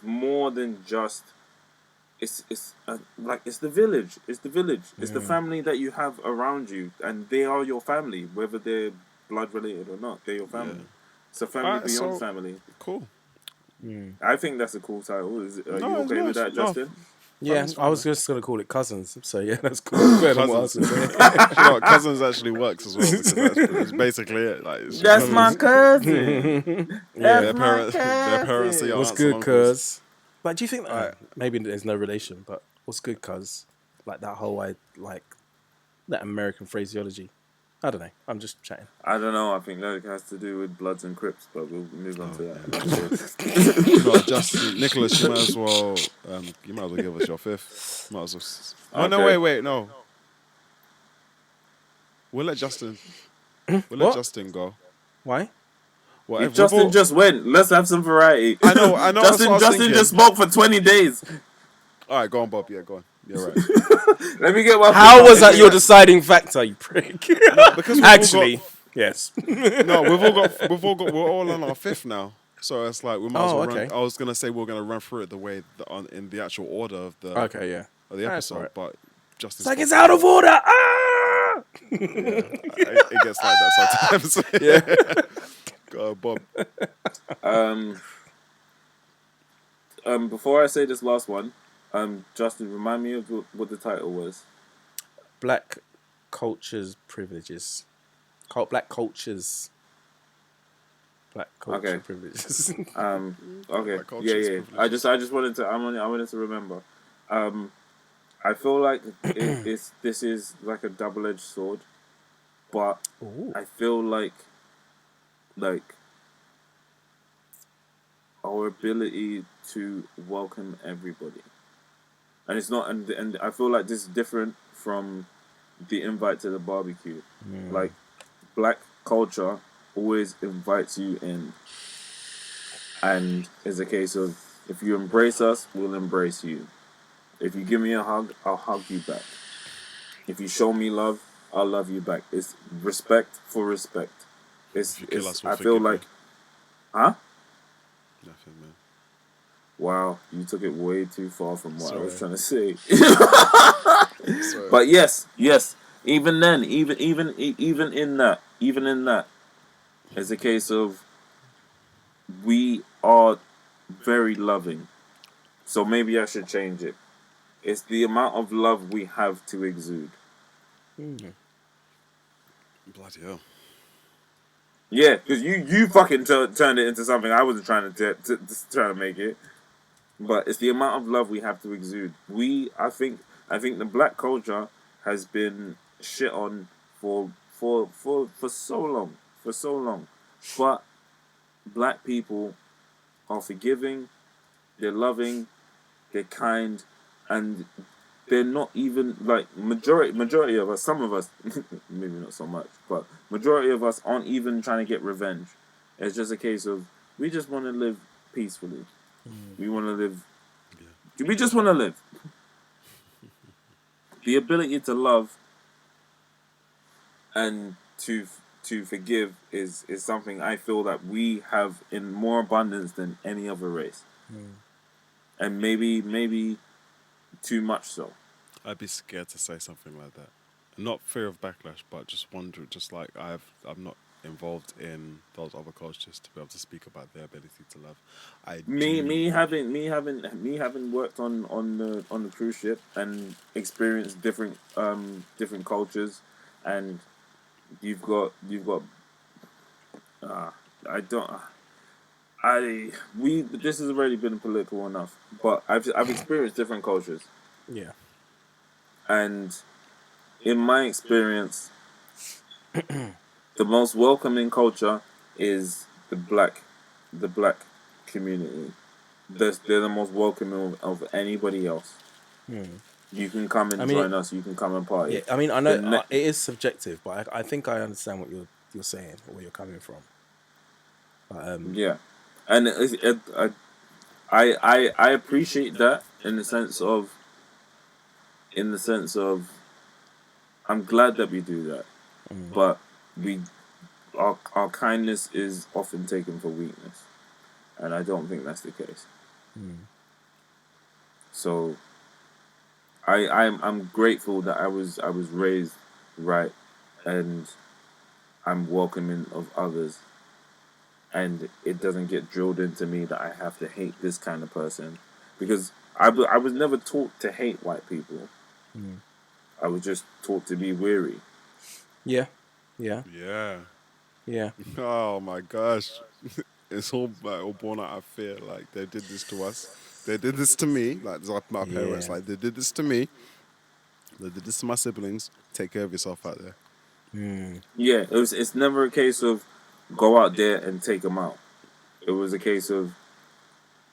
more than just it's the village. It's the village. It's the family that you have around you, and they are your family, whether they're blood related or not. They're your family. Yeah. It's a family Alright, beyond so- family. Cool. I think that's a cool title. Are No, you it's okay with nice. that, No. Justin? Yeah, I was just going to call it Cousins. So, yeah, that's cool. Better than what I was Cousins. gonna say. You know what? Cousins actually works as well, because that's basically it. Like, it's just That's cousins. my cousin. Their That's parents, my their parents are your What's aunts and good, uncles. cuz? Like, do you think that maybe there's no relation, but what's good, cuz? Like that whole, like, that American phraseology. I don't know. I'm just chatting. I don't know. I think that has to do with Bloods and Crips, but we'll move on to that. No, Justin, Nicholas, you might as well. You might as well give us your fifth. Might as well. Oh no! Okay. Wait, no. We'll let Justin. We'll let What? Justin go. Why? Whatever. If Justin just went, let's have some variety. I know. That's what I was Justin thinking. just smoked for 20 days. All right, go on, Bob. Yeah, go on. You're right. Let me get my. How was that your deciding factor, you prick? Because we've Actually, all yes. got, no, we're all on our fifth now. So it's like we might as well okay. run. I was gonna say we're gonna run through it the way in the actual order of the Okay, yeah. of the That's episode, alright. but Justin's It's like it's out of order. Ah! it gets like that sometimes. Yeah. Go, Bob. Before I say this last one, Justin, remind me of what the title was. Black culture's privileges. Black culture Okay. privileges. Okay. Black culture's Yeah. privileges. I just wanted to. I wanted to remember. I feel like this is like a double-edged sword, but Ooh. I feel like our ability to welcome everybody, and it's not, and I feel like this is different from the invite to the barbecue. Like, black culture always invites you in, and it's a case of, if you embrace us, we'll embrace you. If you give me a hug, I'll hug you back. If you show me love, I'll love you back. It's respect for respect. If you kill us, we'll I feel forgive like, you. huh? Nothing, man. Wow, you took it way too far from what I was trying Sorry. to say. Sorry. But yes. Even then, even in that, it's a case of, we are very loving. So maybe I should change it. It's the amount of love we have to exude. Bloody hell. Yeah, because you fucking turned it into something I wasn't trying to make it. But it's the amount of love we have to exude. I think the black culture has been shit on for so long. But black people are forgiving, they're loving, they're kind, and they're not even like majority of us. Some of us, maybe not so much, but majority of us aren't even trying to get revenge. It's just a case of, we just want to live peacefully. We want to live. We just want to live. The ability to love and to forgive is something I feel that we have in more abundance than any other race, and maybe too much so. I'd be scared to say something like that. Not fear of backlash, but just wonder, just like I'm not involved in those other cultures to be able to speak about their ability to love. Me having worked on the cruise ship and experienced different cultures, and you've got this has already been political enough, but I've experienced different cultures, Yeah. and in my experience, the most welcoming culture is the black community. They're the most welcoming of anybody else. You can come and join us. You can come and party. Yeah, I mean, I know it is subjective, but I think I understand what you're saying, or where you're coming from. But, yeah, and I appreciate that in the sense of I'm glad that we do that, but our kindness is often taken for weakness, and I don't think that's the case. So I'm grateful that I was raised right, and I'm welcoming of others, and it doesn't get drilled into me that I have to hate this kind of person, because I was never taught to hate white people. I was just taught to be weary. yeah. Oh my gosh. It's all born out of fear. Like, they did this to us. They did this to me. Like my parents. Yeah. Like, they did this to me. They did this to my siblings. Take care of yourself out there. Yeah, it's never a case of go out there and take them out. It was a case of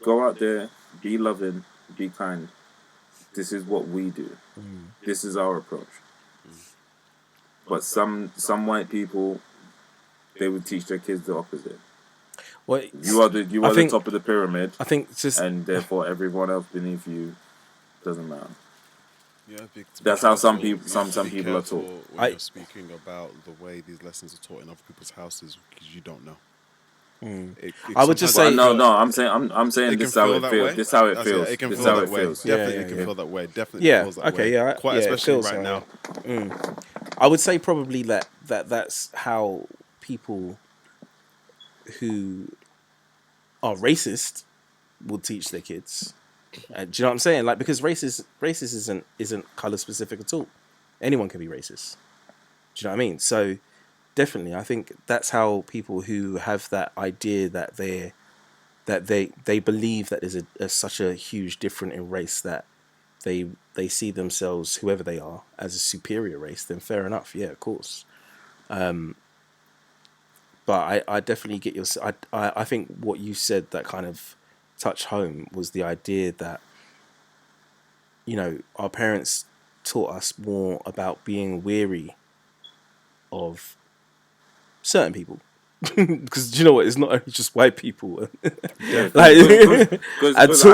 go out there, be loving, be kind. This is what we do. This is our approach. But some white people, they would teach their kids the opposite. Well, You are the I think- top of the pyramid, I think it's just and therefore everyone else beneath you doesn't matter. Yeah, That's how some careful. people- some You have to be people are careful taught. when you're speaking about the way these lessons are taught in other people's houses because you don't know. I would just sometimes say- But no, I'm saying it can this is how feel it that feels. way. This is how it That's it, feels. It can This feel is how that it way. feels. Definitely, Yeah, it can yeah. feel that way. Definitely Yeah, feels that okay, way. yeah, Quite yeah, it especially feels right that now. way. I would say probably that's how people who are racist will teach their kids. Do you know what I'm saying? Like, because racist isn't color specific at all. Anyone can be racist. Do you know what I mean? So definitely, I think that's how people who have that idea that they believe that there's such a huge difference in race that they see themselves, whoever they are, as a superior race. Then fair enough, yeah, of course. But I definitely get your. I think what you said that kind of touched home was the idea that, you know, our parents taught us more about being weary of certain people. Because you know what, it's not only just white people. Yeah, Like, because at I've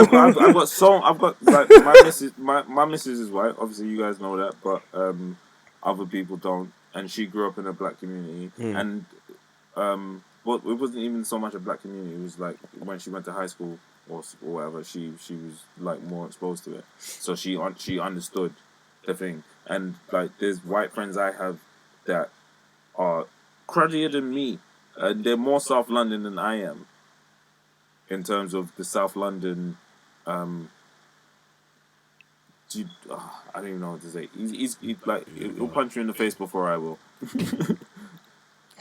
all. got like my missus is white. Obviously, you guys know that, but other people don't. And she grew up in a black community, and well, it wasn't even so much a black community. It was like when she went to high school or whatever, she was like more exposed to it, so she understood the thing. And like, there's white friends I have that are cruddier than me. They're more South London than I am in terms of the South London. I don't even know what to say. He's like, he'll punch you in the face before I will.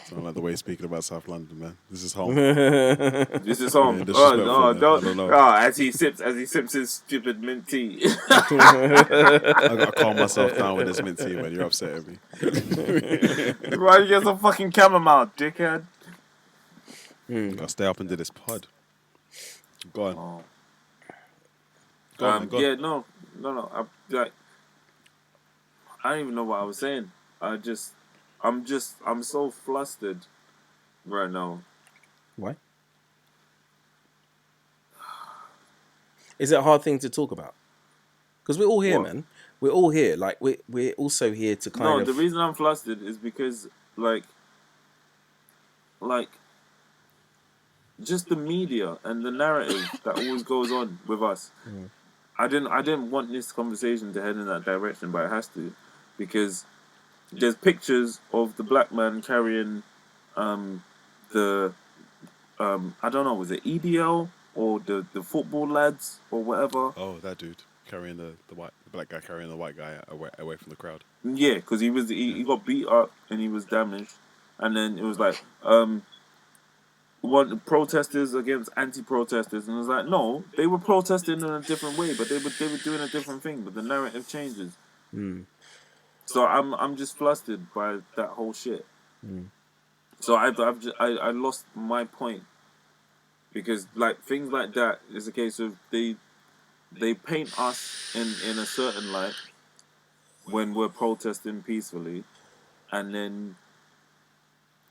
Sound like the way you're speaking about South London, man. This is home. This is home. Yeah, Oh disrespectful, no, man. don't. I don't know. Oh, as he sips his stupid mint tea. I gotta calm myself down with this mint tea, man. You're upsetting me. Why you get some fucking chamomile, dickhead? Gotta stay up and do this pod. Go on. Oh. Go on, man, go on. Yeah, no. I don't even know what I was saying. I'm so flustered right now. Why? Is it a hard thing to talk about? Because we're all here, What? man. We're all here. Like, we're also here to kind of. The reason I'm flustered is because like just the media and the narrative that always goes on with us. I didn't want this conversation to head in that direction, but it has to, because there's pictures of the black man carrying the I don't know, was it EDL or the football lads or whatever? Oh, that dude carrying the black guy carrying the white guy away from the crowd. Yeah, because he got beat up and he was damaged, and then it was like one protesters against anti-protesters, and it was like, no, they were protesting in a different way, but they were doing a different thing, but the narrative changes. So I'm just flustered by that whole shit. So I lost my point, because like things like that is a case of they paint us in a certain light when we're protesting peacefully, and then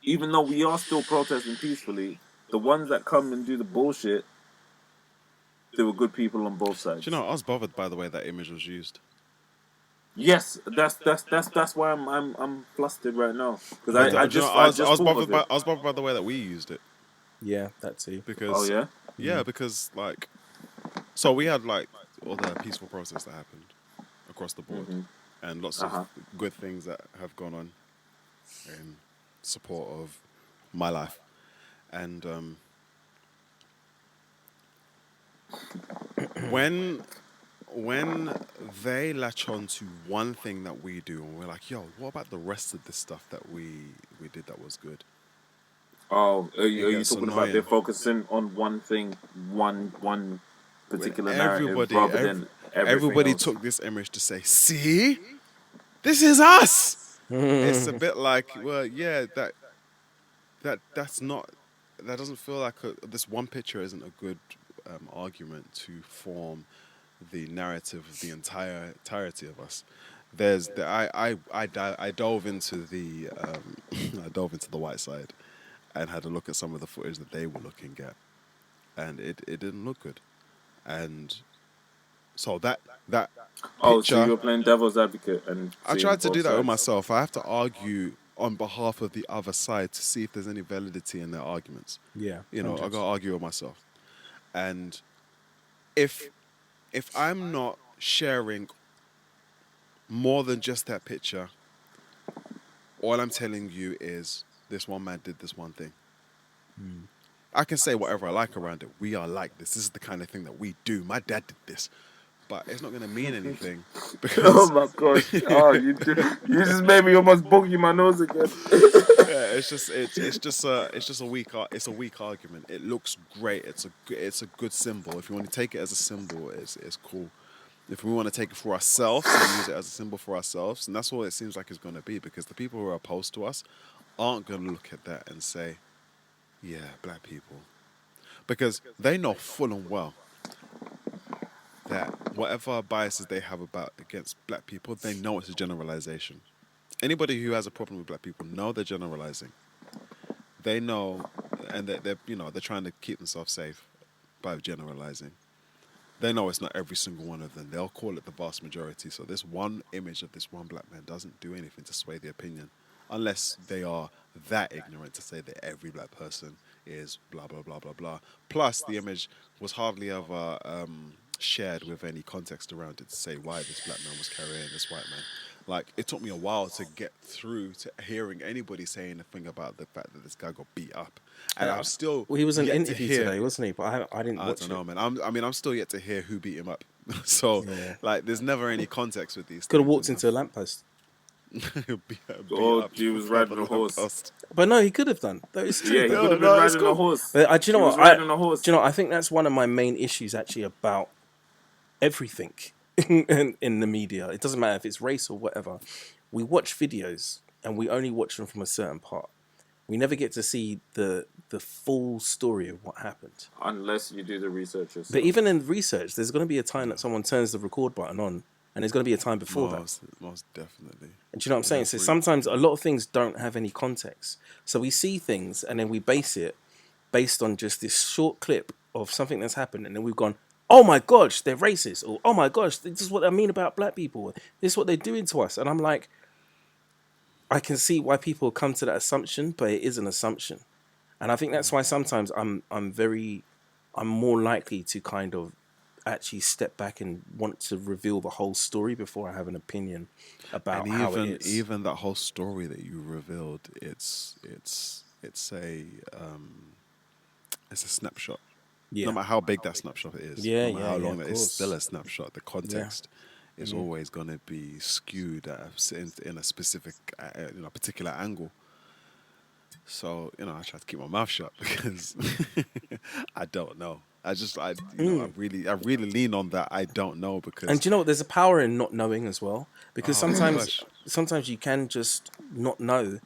even though we are still protesting peacefully, the ones that come and do the bullshit, there were good people on both sides. Do you know, I was bothered by the way that image was used. Yes, that's why I'm flustered right now, because Do I you just know, I was thought bothered of by it. I was bothered by the way that we used it, Yeah, that too. because Oh yeah. yeah, because like, so we had like all the peaceful protests that happened across the board, and lots of good things that have gone on in support of my life, and when they latch on to one thing that we do, and we're like, yo, what about the rest of the stuff that we did that was good? Oh, are you gets talking about annoying. they're focusing on one thing, one particular narrative, Everybody, rather than everything everybody else? took this image to say, see, this is us. It's a bit like, well, yeah, that's not, that doesn't feel like this one picture isn't a good argument to form the narrative of the entirety of us. There's the, I dove into the I dove into the white side and had a look at some of the footage that they were looking at, and it didn't look good. And so that Oh, so picture, you're playing devil's advocate and I seeing tried to both do that with sides? myself. I have to argue on behalf of the other side to see if there's any validity in their arguments. Yeah, You know, I 100. got to argue with myself. And if I'm not sharing more than just that picture, all I'm telling you is this one man did this one thing. I can say whatever I like around it. We are like this. This is the kind of thing that we do. My dad did this. But it's not going to mean anything Oh because my gosh! Oh, you just made me almost bogey my nose again. yeah, it's just a weak argument. It looks great. It's a good symbol. If you want to take it as a symbol, it's cool. If we want to take it for ourselves and use it as a symbol for ourselves, and that's what it seems like it's going to be, because the people who are opposed to us aren't going to look at that and say, yeah, black people, because they know full and well that whatever biases they have about against black people, they know it's a generalization. Anybody who has a problem with black people know they're generalizing. They know, and they're trying to keep themselves safe by generalizing. They know it's not every single one of them. They'll call it the vast majority. So this one image of this one black man doesn't do anything to sway the opinion, unless they are that ignorant to say that every black person is blah blah blah blah blah. Plus, the image was hardly ever shared with any context around it to say why this black man was carrying this white man. Like, it took me a while to get through to hearing anybody saying a thing about the fact that this guy got beat up, and I'm still Well, he was in an yet to interview hear. today, wasn't he? But I didn't I watch don't know, it. man. I'm still yet to hear who beat him up. So, Yeah. like, there's never any context with these. Could have things, walked into a lamppost. beat Or up he was from riding the a horse. lamppost. But no, he could have done. That is true. Yeah, he though. could have No, been it's riding a cool. horse. But do you know He was what? riding a horse. Do you know? I think that's one of my main issues actually about everything in the media. It doesn't matter if it's race or whatever. We watch videos and we only watch them from a certain part. We never get to see the full story of what happened. Unless you do the research yourself. But even in research, there's going to be a time that someone turns the record button on, and there's going to be a time before that. Most definitely. And do you know what I'm saying? So Every- sometimes a lot of things don't have any context. So we see things and then we base it based on just this short clip of something that's happened, and then we've gone, oh my gosh, they're racist, or oh my gosh, this is what I mean about black people. This is what they're doing to us. And I'm like, I can see why people come to that assumption, but it is an assumption. And I think that's why sometimes I'm more likely to kind of actually step back and want to reveal the whole story before I have an opinion about and how it is. even that whole story that you revealed, it's a snapshot. Yeah. No matter how big that snapshot is, Yeah, no matter yeah, how yeah, long of that is, course. still a snapshot. The context is always going to be skewed in a specific, particular angle. So, I try to keep my mouth shut because I don't know. I really lean on that. I don't know because. And do you know what? There's a power in not knowing as well, because Oh, sometimes gosh. you can just not know,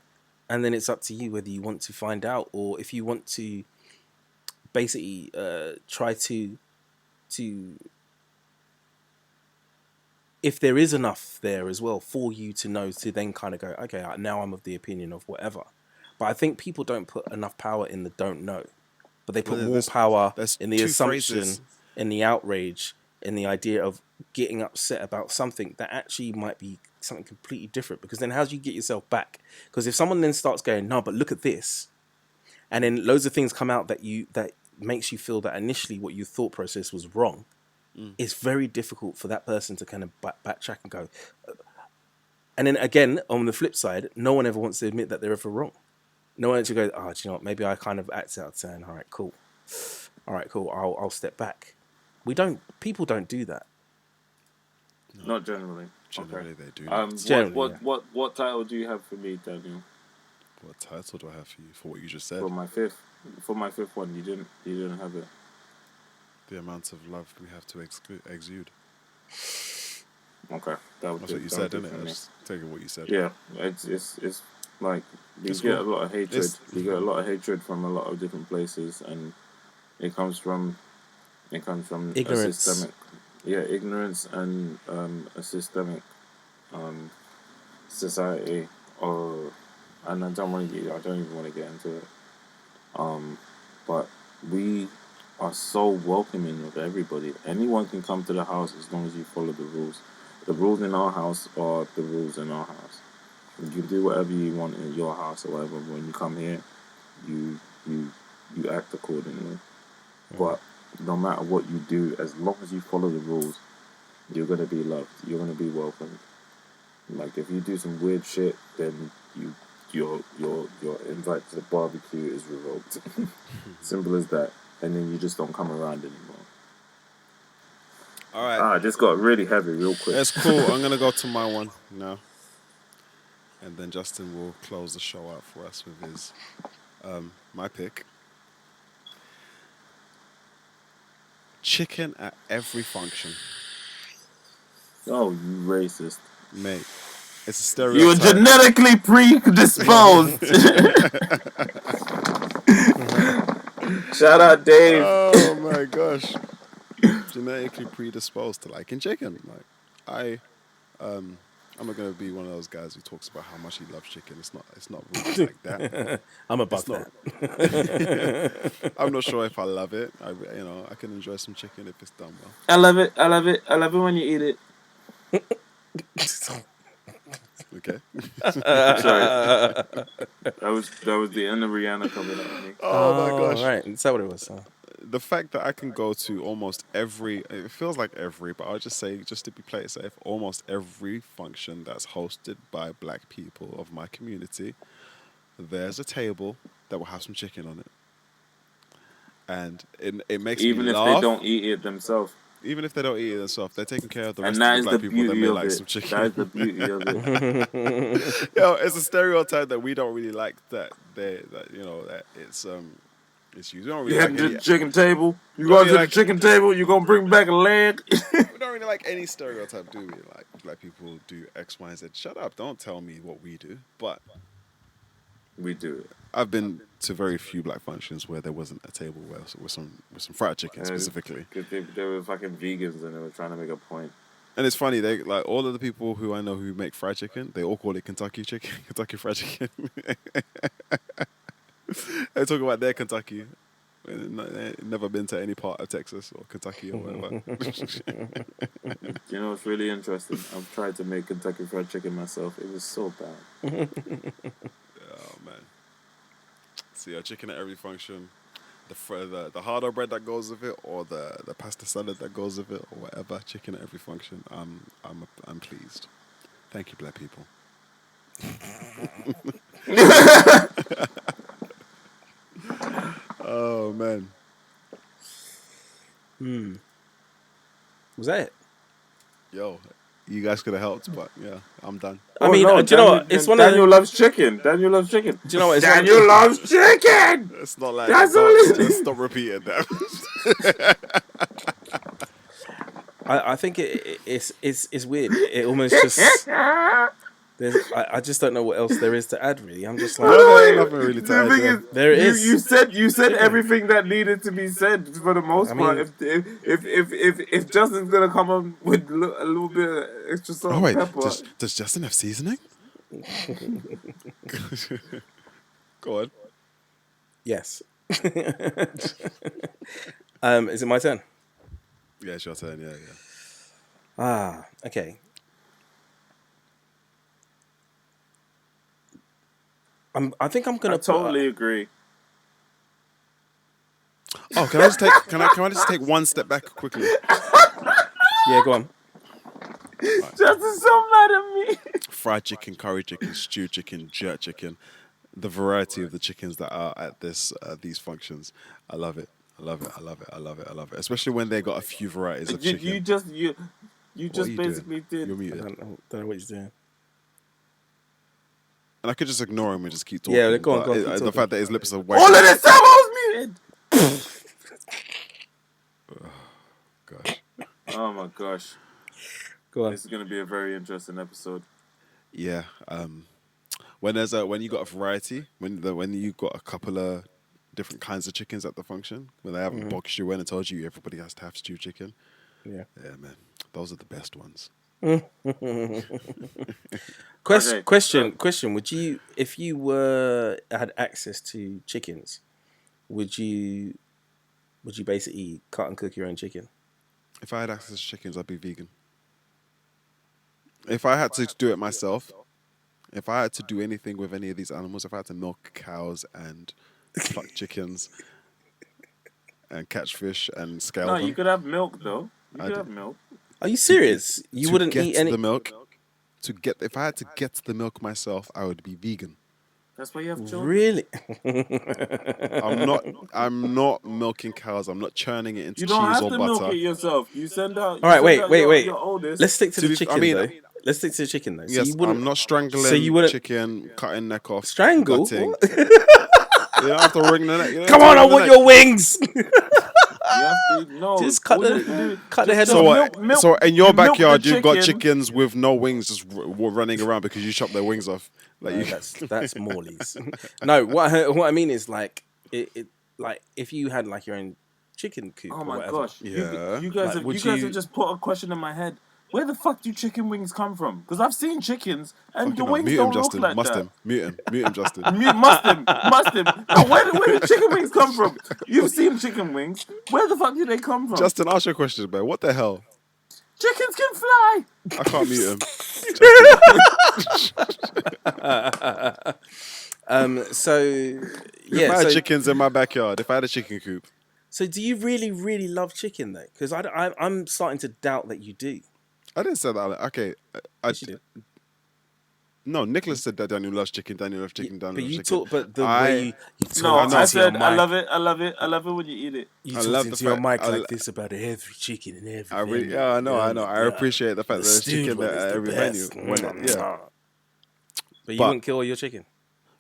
and then it's up to you whether you want to find out or if you want to basically try to if there is enough there as well for you to know, to then kind of go, okay, now I'm of the opinion of whatever. But I think people don't put enough power in the don't know, but they put Well, more power there's in the two assumption, phrases. in the outrage, in the idea of getting upset about something that actually might be something completely different. Because then how do you get yourself back? Because if someone then starts going, no, but look at this, and then loads of things come out that makes you feel that initially what your thought process was wrong, it's very difficult for that person to kind of backtrack and go. And then again, on the flip side, no one ever wants to admit that they're ever wrong. No one actually goes, oh, do you know what? Maybe I kind of acted out saying, all right, cool. I'll step back. People don't do that. Not generally. Generally, they do. Generally, What title do you have for me, Daniel? What title do I have for you for what you just said? For my fifth one, you didn't have it. The amount of love we have to exude. Okay, that would That's do. what you That would said, do isn't for it? me. Just taking what you said. Yeah, it's like you It's get cool. a lot of hatred. It's- You get a lot of hatred from a lot of different places, and it comes from a Ignorance. systemic, yeah, ignorance and a systemic society, or and I don't even want to get into it. But we are so welcoming of everybody. Anyone can come to the house as long as you follow the rules. The rules in our house are the rules in our house. You can do whatever you want in your house or whatever. When you come here, you you you act accordingly. But no matter what you do, as long as you follow the rules, you're gonna be loved. You're gonna be welcomed. Like if you do some weird shit, then your invite to the barbecue is revoked. Simple as that. And then you just don't come around anymore. All right. This got really heavy real quick. It's cool. I'm gonna go to my one now, and then Justin will close the show out for us with his my pick. Chicken at every function, Oh, you racist. mate. It's a You're stereotype. genetically predisposed. Shout out Dave. Oh my gosh. Genetically predisposed to liking chicken. Like I'm not gonna be one of those guys who talks about how much he loves chicken. It's not really like that. I'm above It's not- that. I'm not sure if I love it. I can enjoy some chicken if it's done well. I love it. I love it. I love it when you eat it. Okay. Sorry. That was the end of Rihanna coming at me. Oh my gosh. Right, is that what it was? The fact that I can go to almost every, it feels like every, but I'll just say, just to be play it safe, almost every function that's hosted by black people of my community, there's a table that will have some chicken on it. And it makes Even me if laugh. they don't eat it themselves. Even if they don't eat it themselves, they're taking care of the rest And that of is the the black people that beauty may of like it. some chicken. That is the beauty of it. It's a stereotype that we don't really like that it's used. We don't really You like heading to any, the chicken table. You Don't go you to the like- chicken table. You gonna bring back a leg. we don't really like any stereotype, do we? Like black people do X, Y, and Z. Shut up! Don't tell me what we do. But We do it. I've been to very few black functions where there wasn't a table with some fried chicken Yeah, specifically. Because they were fucking vegans and they were trying to make a point. And it's funny, they like all of the people who I know who make fried chicken, they all call it Kentucky chicken, Kentucky fried chicken. They talk about their Kentucky. They've never been to any part of Texas or Kentucky or whatever. You know, it's really interesting. I've tried to make Kentucky Fried Chicken myself. It was so bad. Oh man! So yeah, chicken at every function. The harder bread that goes with it, or the pasta salad that goes with it, or whatever. Chicken at every function. I'm pleased. Thank you, black people. Oh man! Was that it? Yo, you guys could have helped, but yeah, I'm done. I mean, no, do you know what? It's one of Daniel the. loves chicken. Daniel loves chicken. Do you know what? It's Daniel loves chicken. It's not like That's don't- all it just stop repeating that. I think it's weird. It almost just. I just don't know what else there is to add. Really, I'm just like. There ain't nothing really to The add thing there. is, There it is. You said everything that needed to be said for the most I mean- part. If Justin's gonna come on with a little bit of extra salt Oh and wait, pepper, does Justin have seasoning? Go on. Yes. Is it my turn? Yeah, it's your turn. Yeah. Okay. I think I'm gonna I totally agree. Oh, can I just take? Can I just take one step back quickly? Yeah, go on. Justin's so mad at me. Fried chicken, curry chicken, stewed chicken, jerk chicken. The variety of the chickens that are at these functions, I love it. I love it. I love it. I love it. I love it. Especially when they got a few varieties of chicken. You just What are you basically doing? You're did. I muted. don't know what he's doing. And I could just ignore him and just keep talking. Yeah, go on, but go on, keep the talking. fact that his lips are All white. of this time I was muted. Gosh. Oh my gosh. Go on. This is going to be a very interesting episode. Yeah. When you got a variety, when you got a couple of different kinds of chickens at the function, when they haven't boxed you in and told you everybody has to have stew chicken. Yeah. Yeah, man. Those are the best ones. Okay, Question. Would you, if you had access to chickens, would you basically cut and cook your own chicken? If I had access to chickens, I'd be vegan. If I had to do it myself, if I had to do anything with any of these animals, if I had to milk cows and pluck chickens and catch fish and scale No, them, you could have milk though. You I could do. have milk. Are you serious? You to wouldn't get eat any. the milk. If I had to get the milk myself, I would be vegan. That's why you have children. Really? I'm not milking cows. I'm not churning it into You cheese don't have or to butter. milk it yourself. You send out. All right, you send out wait. Your oldest. Let's stick to To the be- chicken I mean, though. Let's stick to the chicken though. So Yes, you wouldn't I'm not strangling so you wouldn't- chicken, cutting neck off, strangle. gutting. What? You don't have to wring the neck. You don't Come have on, to I wring the want neck. your wings. You have to, no, Just cut all you the- have to do- cut the just head So, off. milk- so in your you milk the backyard, you've got chicken. chickens with no wings just running around because you chopped their wings off. Like No, you, that's Morley's. No, what I mean is like it like if you had like your own chicken coop Oh or my whatever. gosh! Yeah. You guys, Like, would you guys you- have just put a question in my head. Where the fuck do chicken wings come from? Because I've seen chickens and the Fucking hell, wings mute him, don't look Justin. like Must that. him. Mute him, Justin. Must him. Now, where did chicken wings come from? You've seen chicken wings. Where the fuck do they come from? Justin, ask your question, man. What the hell? Chickens can fly. I can't mute him. So If I yeah, had so, chickens in my backyard, if I had a chicken coop, so do you really love chicken though? Because I'm starting to doubt that you do. I didn't say that. Okay, Yes, you do. No, Nicholas said that Daniel loves chicken. Daniel loves chicken. Daniel But loves you chicken. talk, but the I- way you No, talk know. I into your said I mic, love it. I love it. I love it when you eat it. you I talk love the into your fact- mic I- like this about every chicken and everything. I really, yeah, I know. I appreciate the fact that there's stewed chicken one at is the every best. menu. Yeah. But you But- wouldn't kill all your chicken.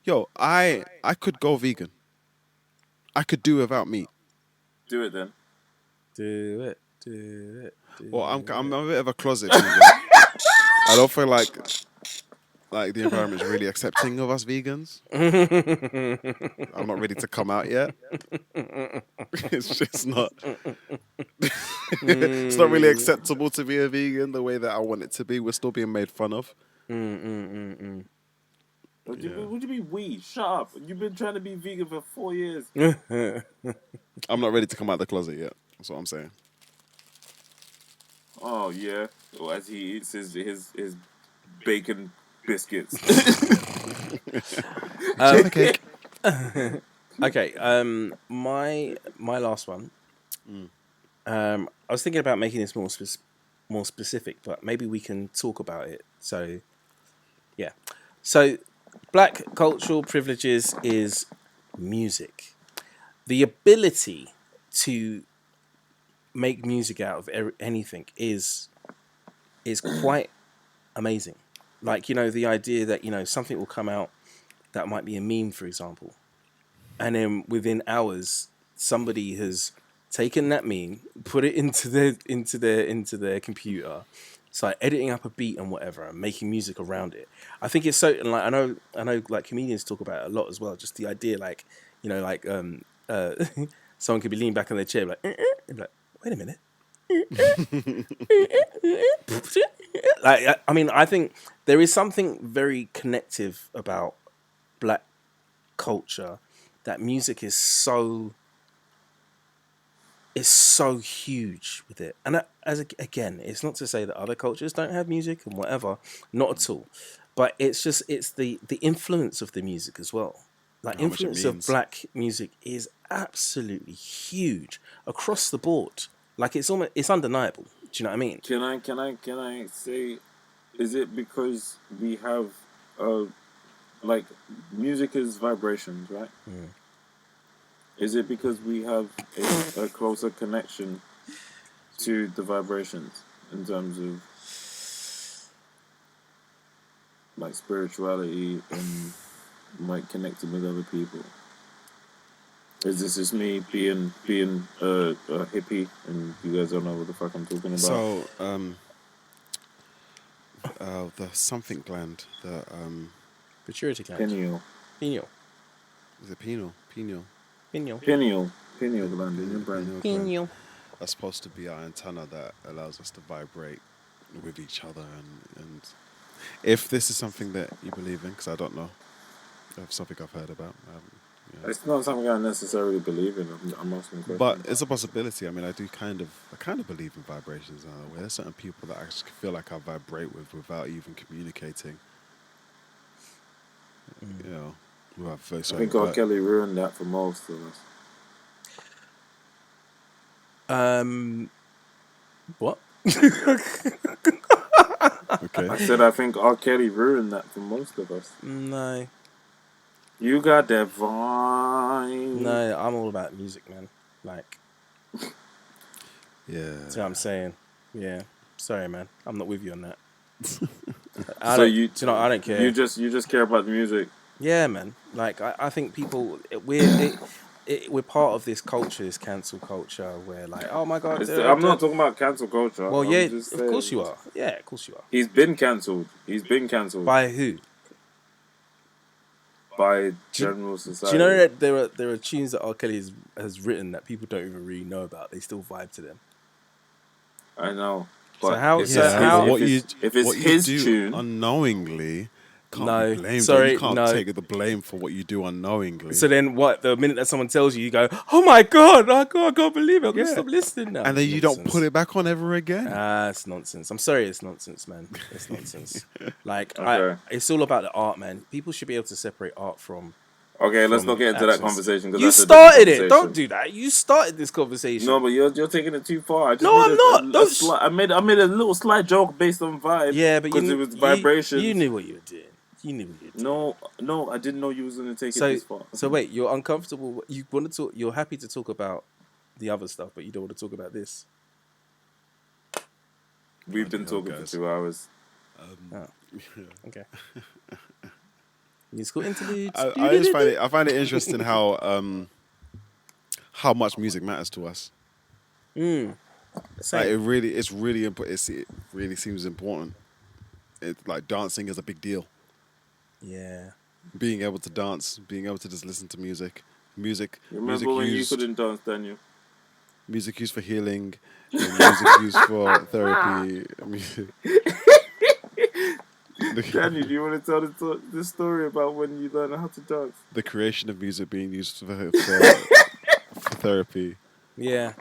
Yo, I could go vegan. I could do without meat. Do it then. Do it. Do it. Do Well, I'm it. a bit of a closet vegan. I don't feel like the environment's really accepting of us vegans. I'm not ready to come out yet. It's just not. It's not really acceptable to be a vegan the way that I want it to be. We're still being made fun of. What do you mean we? Shut up. You've been trying to be vegan for 4 years. I'm not ready to come out the closet yet. That's what I'm saying. Oh yeah. Well, as he eats his bacon biscuits. Cake. Okay. My last one. I was thinking about making this more specific, but maybe we can talk about it. So, yeah. So, black cultural privileges is music. The ability to make music out of anything is quite amazing. Like, you know, the idea that, you know, something will come out that might be a meme, for example, and then within hours, somebody has taken that meme, put it into their computer, start editing up a beat and whatever, and making music around it. I think it's so, and like I know like comedians talk about it a lot as well. Just the idea, like, you know, like someone could be leaning back on their chair, like, and be like, wait a minute. Like, I mean, I think there is something very connective about black culture, that music is so huge with it. And again, it's not to say that other cultures don't have music and whatever, not at all. But it's just, it's the influence of the music as well. Like, How much it influence of means. black music is absolutely huge across the board. Like, it's undeniable. Do you know what I mean? Can I say, is it because we have like music is vibrations, right? Is it because we have a closer connection to the vibrations in terms of like spirituality and like connecting with other people? Is this just me being a hippie and you guys don't know what the fuck I'm talking about? So, the something gland. The Pituitary gland. Pineal. Pineal. is it penile? Pineal. Pineal. Pineal gland in your brain. Pineal gland. Pineal. That's supposed to be our antenna that allows us to vibrate with each other. And if this is something that you believe in, because I don't know, it's something I've heard about. It's not something I necessarily believe in. I'm asking questions. But it's a possibility. I mean, I kind of believe in vibrations in a way. There's certain people that I actually feel like I vibrate with without even communicating. You know, without I think R. Kelly ruined that for most of us. What? Okay. I said I think R. Kelly ruined that for most of us. No. You got that vibe. No, I'm all about music, man. Like, Yeah. that's what I'm saying. Yeah. Sorry, man. I'm not with you on that. So I don't care. You just care about the music. Yeah, man. Like, I think people, we're part of this culture, this cancel culture, where like, oh my god. I'm not talking about cancel culture. Well, I'm yeah, just of saying. course you are. Yeah, of course you are. He's been cancelled. By who? By general society. Do you know that there are tunes that R. Kelly has written that people don't even really know about? They still vibe to them. I know. So But how? if So it's how? his- if it's what his you do tune, unknowingly can't No, be blamed. sorry, You can't no. take the blame for what you do unknowingly. So then, what? The minute that someone tells you, you go, "Oh my god, I can't believe it! I'm gonna Yeah. stop listening now." and then you don't Nonsense. put it back on ever again. It's nonsense. I'm sorry, it's nonsense, man. It's nonsense. Like, Okay. it's all about the art, man. People should be able to separate art from. okay, let's not get into that actions. conversation. 'Cause You that's a different started it. Don't conversation. do that. You started this conversation. No, but you're taking it too far. I just No, made I'm a- not. a Don't sli- I made a little slight joke based on vibe. Yeah, but because you it was vibrations. You knew what you were doing. You knew what you were doing. No, I didn't know you was gonna take it this far. So wait, you're uncomfortable. You want to talk. You're happy to talk about the other stuff, but you don't want to talk about this. We've been talking for guys. 2 hours. Okay. Musical interludes. I just find it interesting how much music matters to us. Same. Like it's really important. It really seems important. It's like dancing is a big deal. Yeah. Being able to dance, being able to just listen to music, music Remember when used, you couldn't dance, Daniel? music used for healing, and music used for therapy. Music. Daniel, do you want to tell this story about when you learned how to dance? The creation of music being used for therapy, Yeah.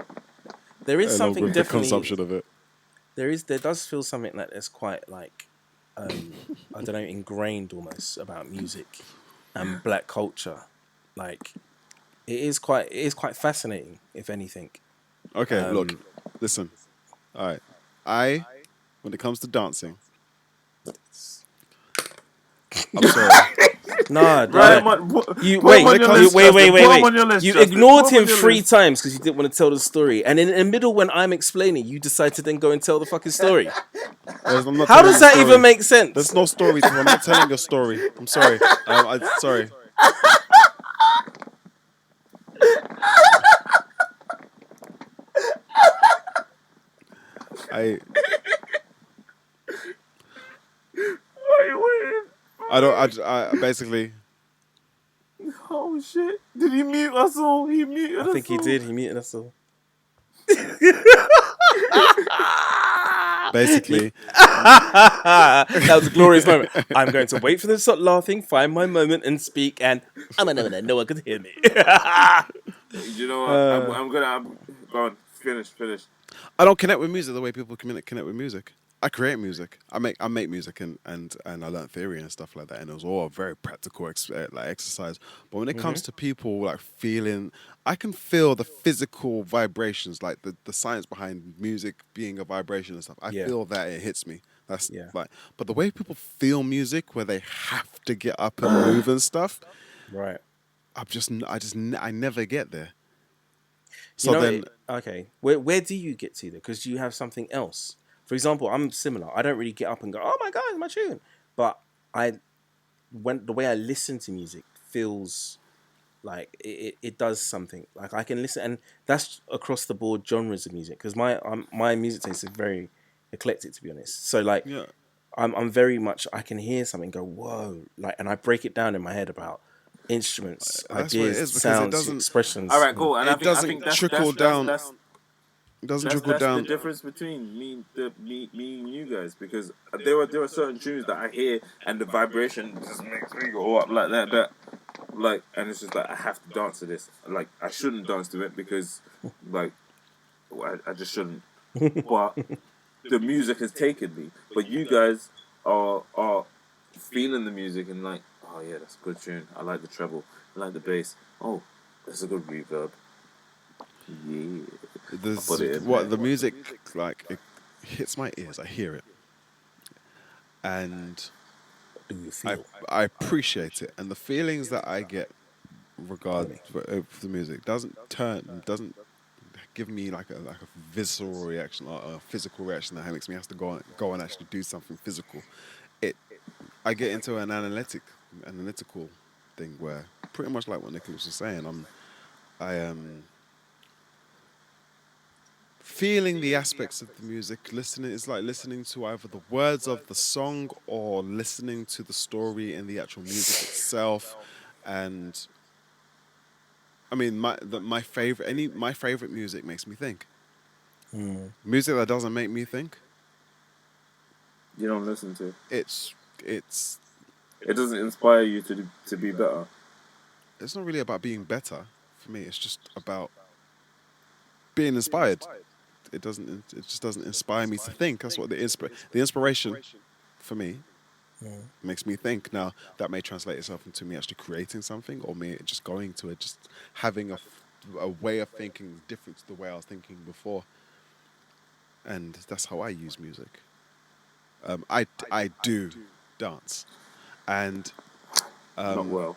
There is along something with the definitely. consumption of it. There does feel something that is quite like, I don't know, ingrained almost about music and black culture. Like, it is quite fascinating, if anything. Okay, look, listen. All right, when it comes to dancing, I'm sorry. Nah, Right, you put him wait, on your you, list, wait, Justin. Put him on your list, You Justin. ignored Put him him on your 3 list. times because you didn't want to tell the story, and in the middle when I'm explaining, you decide to then go and tell the fucking story. I'm not How telling does the that story. even make sense? There's no story. I'm not telling your story. I'm sorry. I'm sorry. I don't. I basically. Oh shit! Did he mute us all? He muted us I think he all. did. He muted us all. Basically, That was a glorious moment. I'm going to wait for them to stop laughing, find my moment, and speak. And no one could hear me. You know what? I'm gonna go on. Finish. I don't connect with music the way people connect with music. I create music. I make music and I learn theory and stuff like that, and it was all a very practical like exercise. But when it comes to people like feeling, I can feel the physical vibrations, like the science behind music being a vibration and stuff. I feel that it hits me. That's like, but the way people feel music, where they have to get up and move and stuff, Right. I never get there. So okay. Where do you get to though? Because do you have something else? For example, I'm similar. I don't really get up and go, "Oh my god, it's my tune," but the way I listen to music feels like it does something. Like I can listen, and that's across the board genres of music. Because my music taste is very eclectic, to be honest. So like, I'm very much, I can hear something, go whoa, like, and I break it down in my head about instruments, That's what it ideas, is, because it sounds, doesn't. expressions. All right, cool. And It I think doesn't trickle down. It doesn't trickle that's the down. difference between me and you guys, because there are certain tunes that I hear and the vibration just makes me go up like that, like, and it's just like I have to dance to this. Like I shouldn't dance to it because like I just shouldn't. But the music has taken me. But you guys are feeling the music and like, oh yeah, that's a good tune. I like the treble. I like the bass. Oh, that's a good reverb. Yeah. There's I'll put it in what there. the music, like, it hits my ears. I hear it, and Do you feel? I appreciate it, and the feelings that I get regard for the music doesn't give me like a visceral reaction or a physical reaction that makes me have to go and actually do something physical. I get into an analytical thing where, pretty much like what Nicholas was saying, I am feeling the aspects of the music. Listening is like listening to either the words of the song or listening to the story in the actual music itself. And I mean, my favorite music makes me think. Music that doesn't make me think, You don't listen to. it's It doesn't inspire you to be better. it's not really about being better for me. It's just about being inspired. It just doesn't inspire me to think. That's what the inspiration for me makes me think. Now that may translate itself into me actually creating something, or me just going to it, just having a way of thinking different to the way I was thinking before. And that's how I use music. I do dance, and Not well.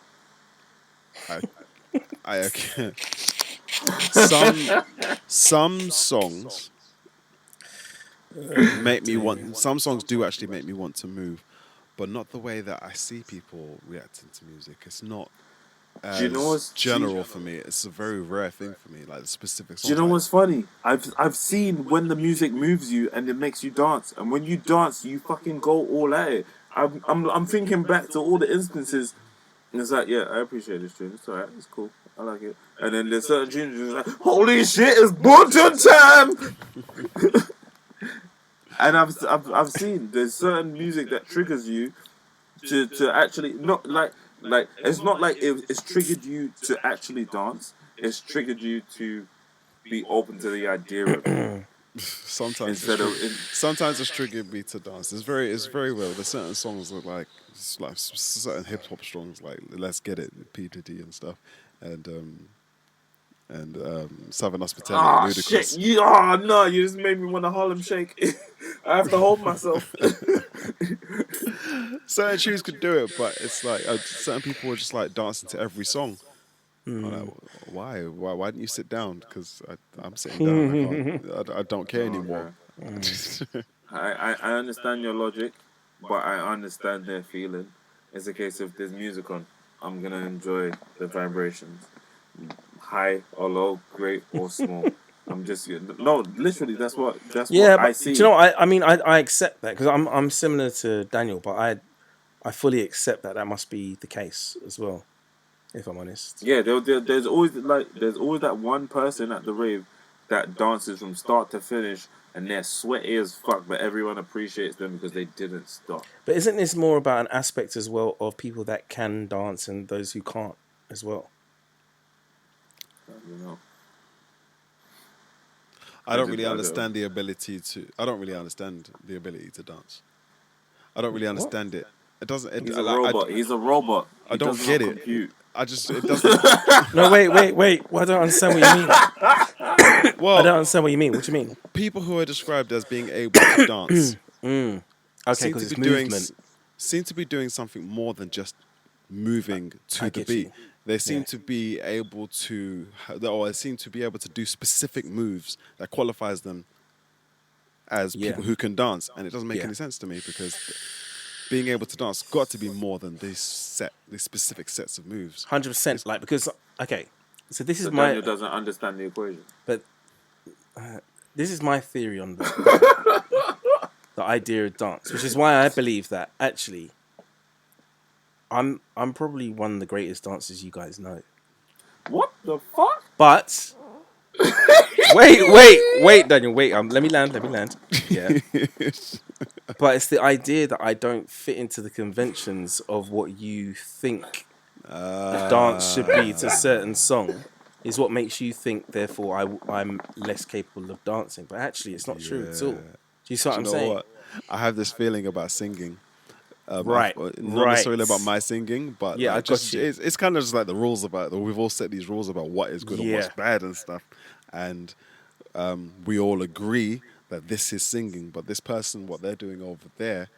I some songs make me want. Some songs do actually make me want to move, but not the way that I see people reacting to music. It's not as Do you know what's general for me. It's a very rare thing for me, like the specific songs. Do you know like- what's funny? I've seen when the music moves you and it makes you dance, and when you dance, you fucking go all at it. I'm thinking back to all the instances, and it's like, yeah, I appreciate this tune. It's alright, it's cool, I like it. And then there's certain tunes, and it's like, holy shit, it's butcher time. And I've seen there's certain music that triggers you to actually not like it's not like it's triggered you to actually dance. It's triggered you to be open to the idea of it Sometimes instead of sometimes it's triggered me to dance. It's very well. There's certain songs that like certain hip hop songs like "Let's Get It," P Diddy and stuff, and Southern Hospitality, ah Ludacris. shit. No, you just made me want to Harlem Shake. I have to hold myself. Certain tunes could do it, but it's like certain people are just like dancing to every song. I'm like, why? Why didn't you sit down? Because I'm sitting down. I don't care anymore. I understand your logic, but I understand their feeling. It's a case of there's music on. I'm gonna enjoy the vibrations, high or low, great or small. I'm just no, literally. That's what Yeah, I but see. do you know what? I mean, I accept that because I'm similar to Daniel, but I fully accept that must be the case as well, if I'm honest. Yeah, there's always that one person at the rave that dances from start to finish, and they're sweaty as fuck, but everyone appreciates them because they didn't stop. But isn't this more about an aspect as well of people that can dance and those who can't as well? You know. I don't I really don't. understand the ability to. I don't really understand the ability to dance. I don't really understand it. It doesn't. He's a robot. He's a robot. I He don't does get not it. compute. I just. It doesn't. No, wait. Well, I don't understand what you mean. I Well, don't understand what you mean. What do you mean? people who are described as being able to dance Okay, seem because to it's be doing movement. seem to be doing something more than just moving to I the get beat. you. They seem Yeah. to be able to, or they seem to be able to do specific moves that qualifies them as Yeah. people who can dance, and it doesn't make Yeah. any sense to me because being able to dance got to be more than these specific sets of moves. 100%. Like, because, okay, so this is So my, Daniel doesn't understand the equation. but this is my theory on the the idea of dance, which is why I believe that actually I'm probably one of the greatest dancers you guys know. What the fuck? But wait, Daniel, wait. Let me land. Yeah. But it's the idea that I don't fit into the conventions of what you think a dance should be to a certain song is what makes you think, therefore, I'm less capable of dancing. But actually, it's not true at all. Do you see what I'm saying? What? I have this feeling about singing. Right. Not necessarily about my singing, but Yeah, like I got just you. it's kind of just like the rules about. We've all set these rules about what is good and what's Yeah. bad and stuff, and we all agree that this is singing. But this person, what they're doing over there,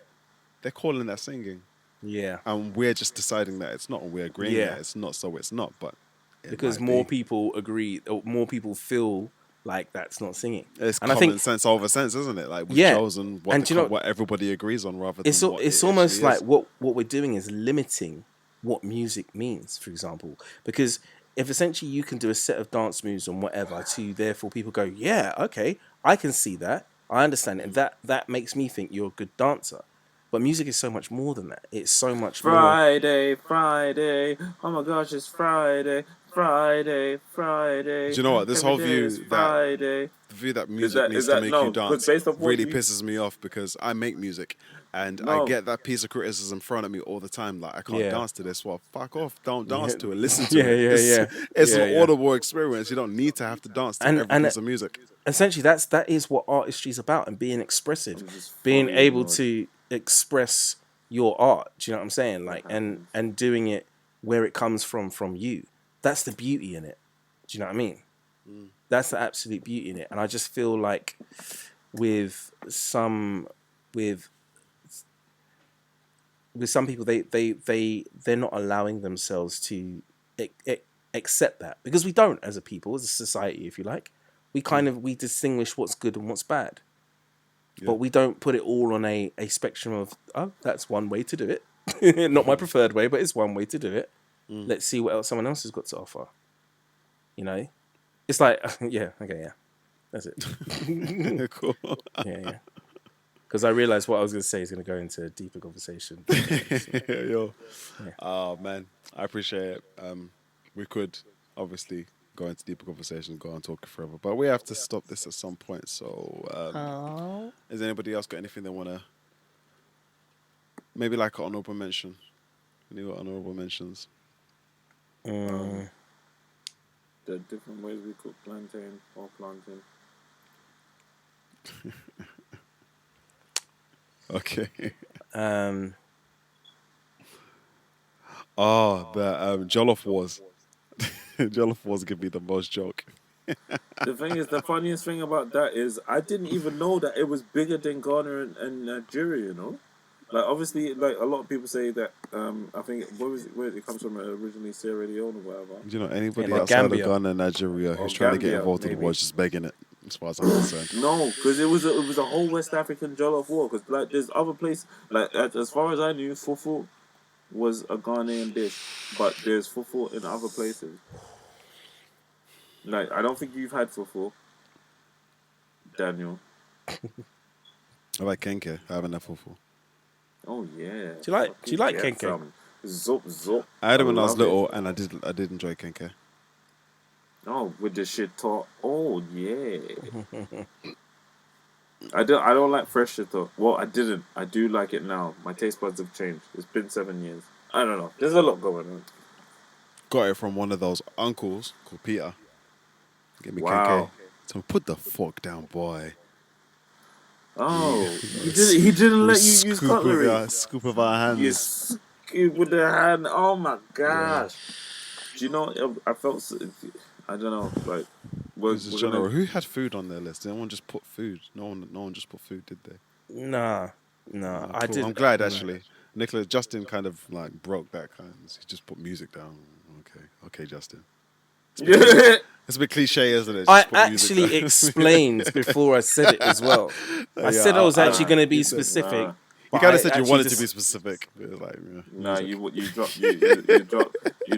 they're calling that singing, Yeah. and we're just deciding that it's not. And we're agreeing Yeah. that it's not, so it's not. But it Because might more be. people agree, or more people feel like that's not singing. It's And I common think sense over sense, isn't it? Like we've Yeah. chosen what, And do you know- what everybody agrees on rather than it's what it's it almost actually like is. what we're doing is limiting what music means, for example, because if essentially you can do a set of dance moves and whatever to therefore people go, yeah, okay, I can see that, I understand it, and that makes me think you're a good dancer. But music is so much more than that. It's so much more. Friday, Friday. Oh my gosh, it's Friday, Friday, Friday. Do you know what? This Every whole day view is that- Friday. The view that music that- needs is to that- make no, you 'cause dance based off what really you- pisses me off because I make music and No. I get that piece of criticism thrown at me all the time. Like, I can't Yeah. dance to this. Well, fuck off. Don't dance Yeah. to it. Listen to Yeah, it. yeah, It's yeah, an yeah. audible experience. You don't need to have to dance to every piece of music. Essentially, that is what artistry is about, and being expressive, I'm just being following able your- to express your art. Do you know what I'm saying? Like, and doing it where it comes from you. That's the beauty in it. Do you know what I mean? That's the absolute beauty in it. And I just feel like with some people, they're not allowing themselves to accept that, because we don't, as a people, as a society, if you like. We distinguish what's good and what's bad. But we don't put it all on a spectrum of, oh, that's one way to do it. Not my preferred way, but it's one way to do it. Let's see what else someone else has got to offer. You know? It's like, yeah, okay, yeah. That's it. Cool. Yeah. Because I realised what I was going to say is going to go into a deeper conversation. Yo. Yeah. Oh, man. I appreciate it. We could obviously go into deeper conversation, go on talking forever, but we have to stop this at some point. So, has anybody else got anything they want to, maybe like an honorable mention? Any honorable mentions? The different ways we cook plantain or plantain. Okay. The Jollof Wars. Jollof Wars give me the most joke. The thing is, the funniest thing about that is I didn't even know that it was bigger than Ghana and Nigeria, you know? Like, obviously, like, a lot of people say that, I think, where it comes from originally, Sierra Leone or whatever. Do you know anybody Yeah, outside Gambia. of Ghana and Nigeria who's Or trying to get Gambia, involved in the maybe. war is just begging it, as far as I'm concerned. No, because it was a whole West African jollof war. Because like there's other places like as far as I knew, fufu was a Ghanaian dish, but there's fufu in other places. Like I don't think you've had fufu, Daniel. I like kenke. I haven't had fufu. Oh yeah. Do you like Get kenke? some. Zup zup. I had it when I was love it. little, and I did enjoy kenke. Oh, with the shit talk. Oh yeah. I don't like fresh shit talk. Well, I didn't. I do like it now. My taste buds have changed. It's been 7 years. I don't know. There's a lot going on. Got it from one of those uncles called Peter. Give me Wow. kenke. So put the fork down, boy. Oh, he didn't let you use cutlery. Scoop of our hands. You scoop with the hand. Oh my gosh. Do you know? I felt. I don't know. Like, This is general. Who had food on their list? Did anyone just put food? No one just put food, did they? Nah. Oh, I cool. did. I'm glad actually. Nicola Justin kind of like broke that kind. He just put music down. Okay, Justin. It's a bit cliche, isn't it? I Just put music actually down. explained before I said it as well. I said I was actually going to be you said- specific. Nah. You but kind I of said you actually wanted just- to be specific. But it was like, yeah, Nah, music. you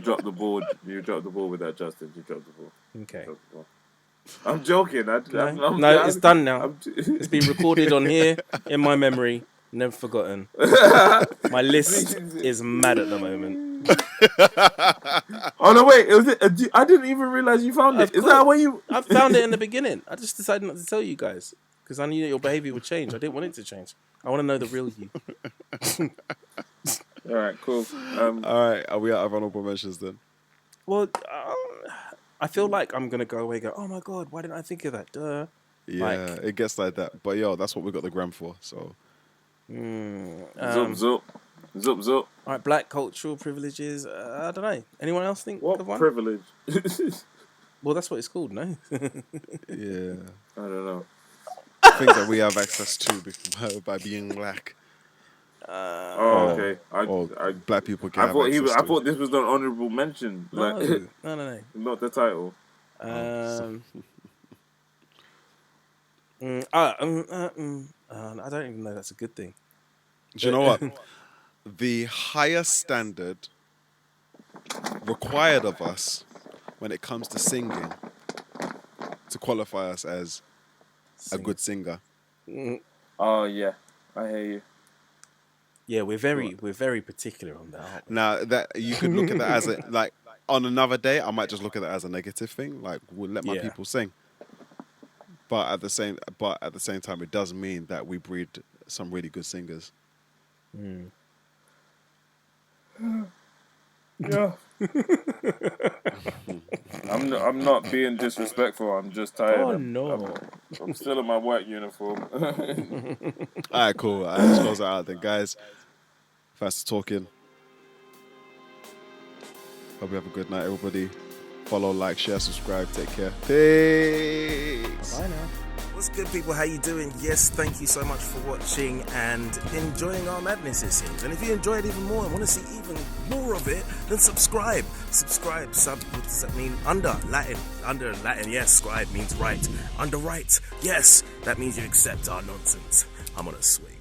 dropped the ball. You dropped the ball with that, Justin. You dropped the ball. Okay. Dropped the ball. I'm joking. No, it's done now. It's been recorded on here in my memory. Never forgotten. My list is mad at the moment. Oh no, wait! I didn't even realize you found it. Is that where you? I found it in the beginning. I just decided not to tell you guys because I knew that your behavior would change. I didn't want it to change. I want to know the real you. All right, cool. All right, are we out of honorable mentions then? Well, I feel like I'm gonna go away and go, oh my god, why didn't I think of that? Duh. Yeah, it gets like that. But yo, that's what we got the gram for. So Zup. All right, black cultural privileges. I don't know. Anyone else think What of one? privilege? Well, that's what it's called, no? yeah, I don't know. things that we have access to by being black. Okay. Black people can I have thought access to. I thought this was an honourable mention. Like, No. not the title. I don't even know that's a good thing. Do you know what? The higher standard required of us when it comes to singing to qualify us as a good singer. Oh yeah, I hear you. Yeah, we're very particular on that. Aren't we? Now that you could look at that as a like on another day, I might just look at that as a negative thing. Like we'll let my people sing. But at the same time, it does mean that we breed some really good singers. Yeah. I'm not being disrespectful. I'm just tired. Oh no! I'm still in my work uniform. All right, cool. Let's close that out then, guys. Thanks for talking. Hope you have a good night, everybody. Follow, like, share, subscribe. Take care. Peace. Bye now. What's good, people? How you doing? Yes, thank you so much for watching and enjoying our madness, it seems. And if you enjoy it even more and want to see even more of it, then subscribe. What does that mean? Under Latin, yes, scribe means right. Under right, yes, that means you accept our nonsense. I'm on a swing.